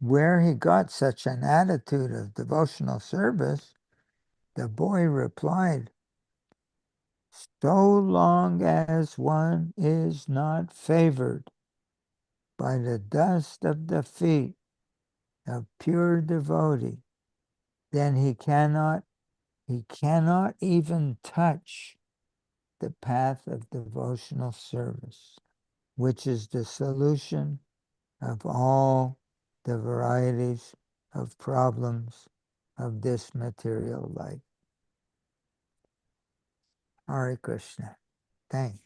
where he got such an attitude of devotional service, the boy replied, so long as one is not favored by the dust of the feet of pure devotee, then he cannot even touch the path of devotional service, which is the solution of all the varieties of problems of this material life. Hare Krishna. Thanks.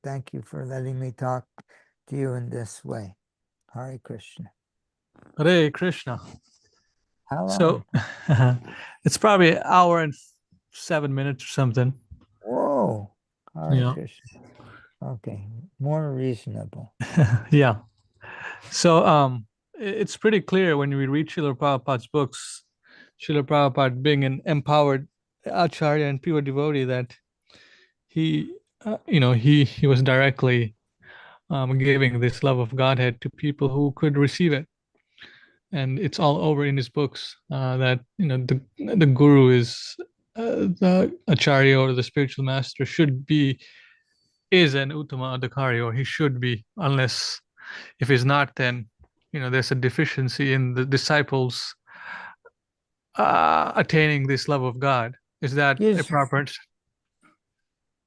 Thank you for letting me talk to you in this way. Hare Krishna. Hare Krishna. How So long? it's probably an hour and 7 minutes or something. Whoa. Hare Yeah. Krishna. Okay. More reasonable. Yeah. So it's pretty clear when we read Srila Prabhupada's books, Srila Prabhupada being an empowered acharya and pure devotee, that he he was directly giving this love of Godhead to people who could receive it. And it's all over in his books that the guru is the acharya, or the spiritual master is an uttama adhikari, or he should be, unless if he's not, then there's a deficiency in the disciples attaining this love of God. Is that a Yes. proper?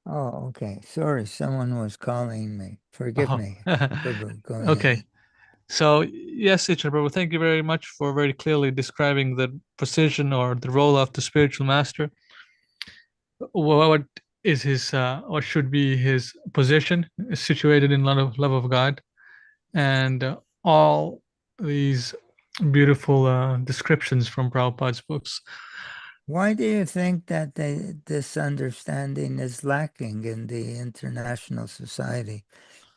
Oh, okay. Sorry, someone was calling me. Forgive Oh. me. Prabhu, go ahead. Okay. So yes, Ichar Prabhu, thank you very much for very clearly describing the position or the role of the spiritual master. What is his what should be his position situated in love of God, and all these beautiful descriptions from Prabhupada's books. Why do you think that this understanding is lacking in the International Society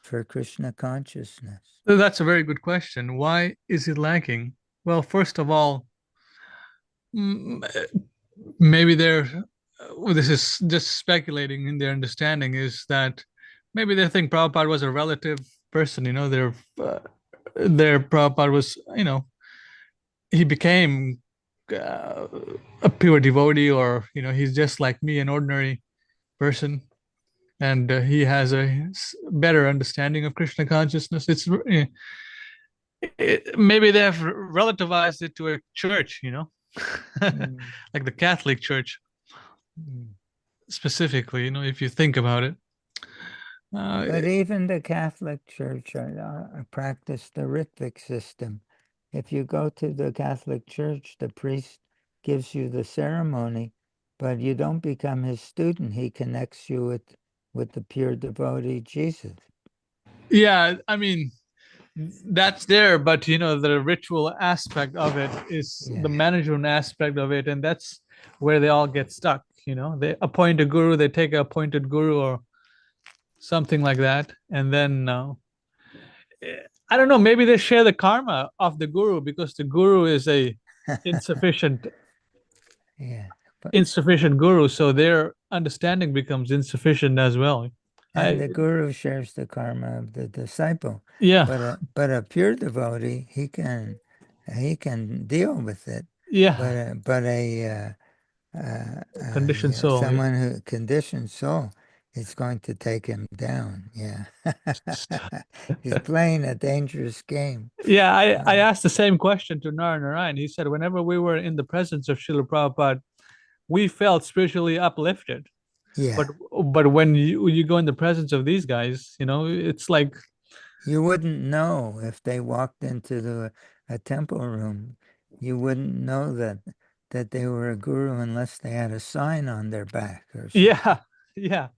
for Krishna Consciousness? That's a very good question. Why is it lacking? Well, first of all, maybe this is just speculating in their understanding, is that maybe they think Prabhupada was a relative person, their Prabhupada was, he became a pure devotee, or, he's just like me, an ordinary person, and he has a better understanding of Krishna consciousness. Maybe they have relativized it to a church, like the Catholic Church. Specifically, if you think about it. But even the Catholic Church practiced the Ritvik system if you go to the Catholic Church, the priest gives you the ceremony, but you don't become his student. He connects you with the pure devotee Jesus. Yeah, I mean, that's there, but the ritual aspect of it is the Yeah. management aspect of it, and that's where they all get stuck. They appoint a guru, they take a appointed guru or something like that, and then I don't know, maybe they share the karma of the guru because the guru is a insufficient Yeah. But insufficient guru, so their understanding becomes insufficient as well. and I the guru shares the karma of the disciple. Yeah, But a pure devotee, he can deal with it. yeah, But conditioned soul. Yeah. someone who conditioned soul, it's going to take him down. Yeah. He's playing a dangerous game. Yeah, I Uh, asked the same question to Narayan. He said whenever we were in the presence of Srila Prabhupada, we felt spiritually uplifted. But yeah. but when you go in the presence of these guys, it's like, You wouldn't know if they walked into a temple room. You wouldn't know that they were a guru unless they had a sign on their back or something. yeah, yeah.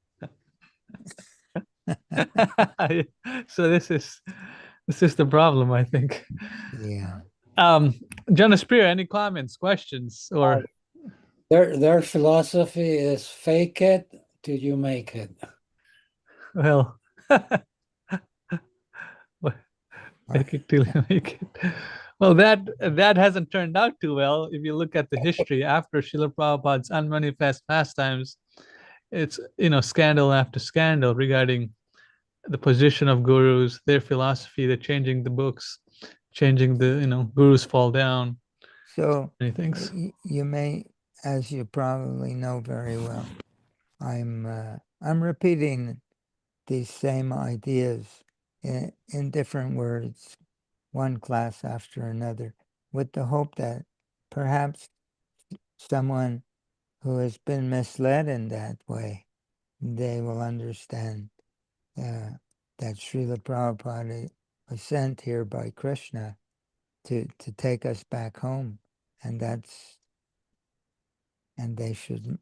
So this is the problem, I think. Yeah. Um, Jonas Spear, any comments, questions, Uh, or their philosophy is fake it till you make it. well, make it till you make it. Well, that hasn't turned out too well. If you look at the history after Srila Prabhupada's unmanifest pastimes, it's scandal after scandal regarding the position of gurus, their philosophy, they're changing the books, changing the gurus fall down, So many things. you may, as you probably know very well, I'm repeating these same ideas in different words, one class after another, with the hope that perhaps someone who has been misled in that way, they will understand that Srila Prabhupada was sent here by Krishna to take us back home, and they should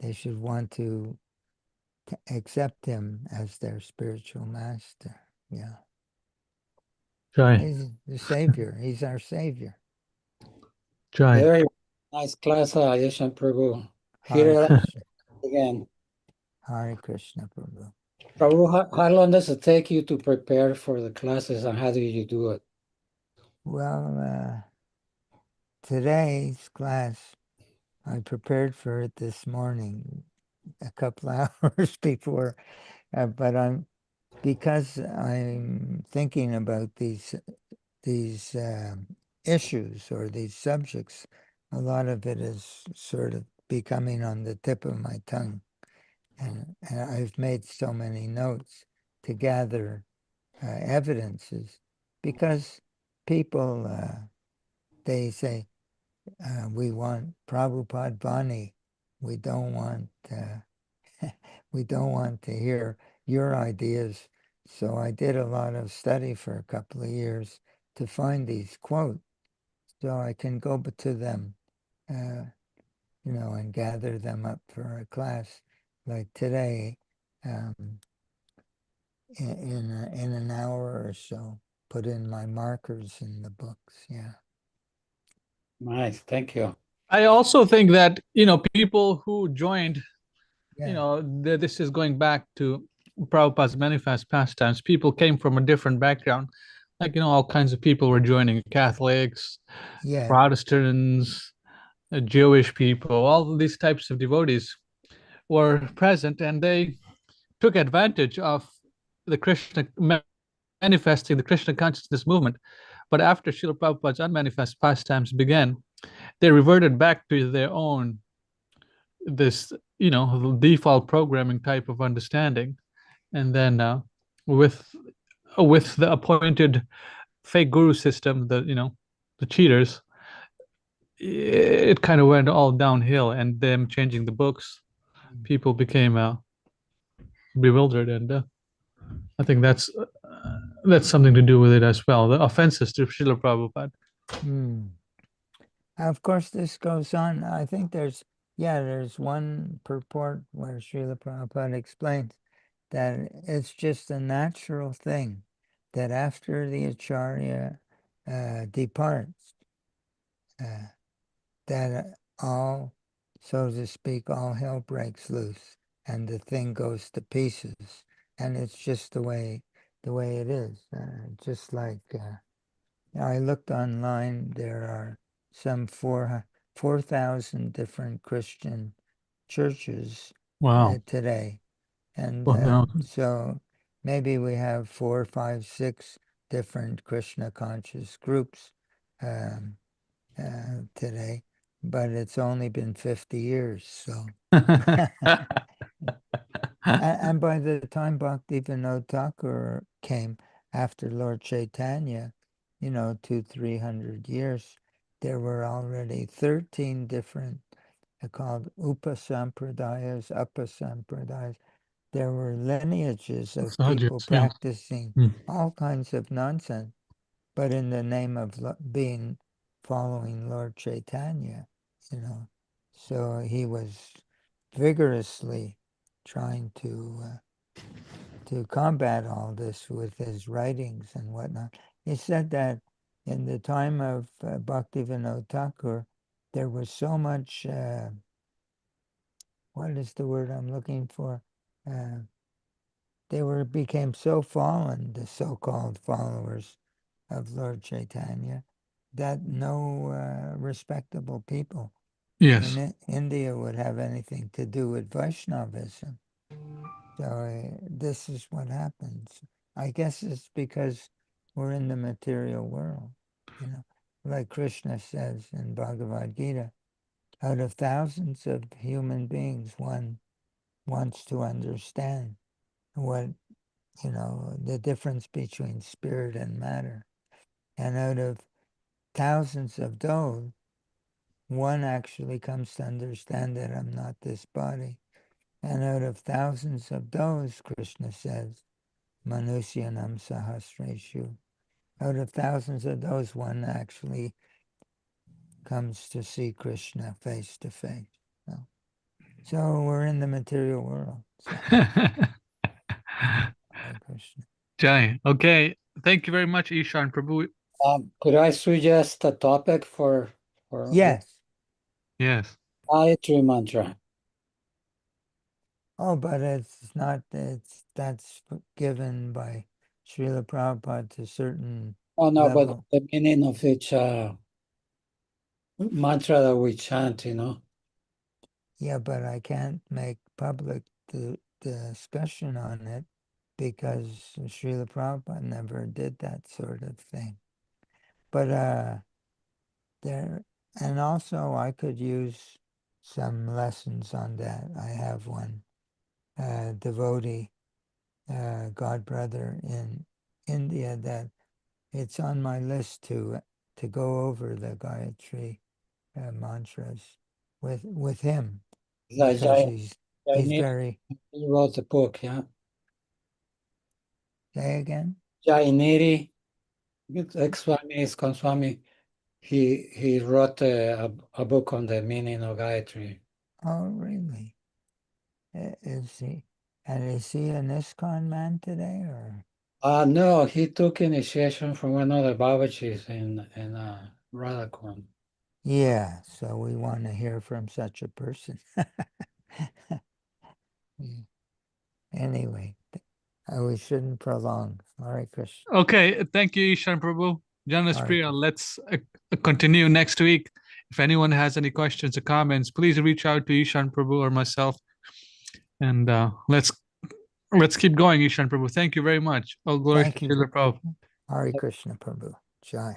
they should want to accept him as their spiritual master. Yeah, Try, he's the savior. He's our savior. try. Very nice class, Yeshan Prabhu. Hare Here Krishna, again. Hare Krishna, Prabhu. Prabhu, how long does it take you to prepare for the classes and how do you do it? Well, today's class, I prepared for it this morning, a couple hours before, but because I'm thinking about these issues or these subjects, a lot of it is sort of becoming on the tip of my tongue. And I've made so many notes to gather evidences because people, they say, we want Prabhupada Vani. We don't want, we don't want to hear your ideas. So I did a lot of study for a couple of years to find these quotes so I can go to them, and gather them up for a class like today, in an hour or so, put in my markers in the books. Yeah. Nice, thank you. I also think that people who joined, Yeah. this is going back to Prabhupada's manifest pastimes. People came from a different background, like all kinds of people were joining: Catholics, Yeah. Protestants, Jewish people, all these types of devotees were present, and they took advantage of the Krishna manifesting the Krishna consciousness movement. But after Srila Prabhupada's unmanifest pastimes began, they reverted back to their own this default programming type of understanding, and then with with the appointed fake guru system, the cheaters, it kind of went all downhill, and them changing the books, people became bewildered, and I think that's something to do with it as well. The offenses to Srila Prabhupada. Of course, this goes on. I think there's one purport where Srila Prabhupada explains that it's just a natural thing that after the Acharya departs, that all, so to speak, all hell breaks loose and the thing goes to pieces. And it's just the way it is. Just like I looked online, there are some 4,000 different Christian churches Wow. today. And Well, no. so maybe we have 4, 5, 6 different Krishna conscious groups today, but it's only been 50 years. So, and by the time Bhaktivinoda Thakur came after Lord Chaitanya, 200-300 years, there were already 13 different called upasampradayas, apasampradayas. There were lineages of people Sahajas, yeah. practicing all kinds of nonsense, but in the name of following Lord Chaitanya, So he was vigorously trying to combat all this with his writings and whatnot. He said that in the time of Bhaktivinoda Thakur, there was so much, what is the word I'm looking for? They became so fallen, the so-called followers of Lord Chaitanya, that no respectable people Yes. in India would have anything to do with Vaishnavism. So this is what happens. I guess it's because we're in the material world, like Krishna says in Bhagavad Gita, out of thousands of human beings, one wants to understand what, the difference between spirit and matter. And out of thousands of those, one actually comes to understand that I'm not this body. And out of thousands of those, Krishna says, Manusyanam Sahasreshu, out of thousands of those, one actually comes to see Krishna face to face. So we're in the material world. So, Hare Krishna. Jai. Okay. Thank you very much, Ishan Prabhu. Could I suggest a topic for Yes. Yes. Gayatri mantra? Oh, but that's given by Srila Prabhupada to certain Oh no, level. but the meaning of each mantra that we chant, Yeah, but I can't make public the discussion on it because Srila Prabhupada never did that sort of thing. But and also I could use some lessons on that. I have one devotee, God brother in India, that it's on my list to go over the Gayatri mantras with him because he's very. He wrote the book, yeah. Say again? Jainiri, ex-Swami, Swami, he wrote a book on the meaning of Gayatri. Oh, really? Is he? And is he an ISKCON man today, or? No, he took initiation from one of the Babajis in Radhakund. Yeah, so we want to hear from such a person. Anyway, we shouldn't prolong. Hare Krishna. Okay. Thank you, Ishan Prabhu. Janas Hare Priya, Krishna. let's continue next week. If anyone has any questions or comments, please reach out to Ishan Prabhu or myself. And let's keep going, Ishan Prabhu. Thank you very much. All glories to Thank you. Srila Prabhupada. Hare Krishna Prabhu. Jai.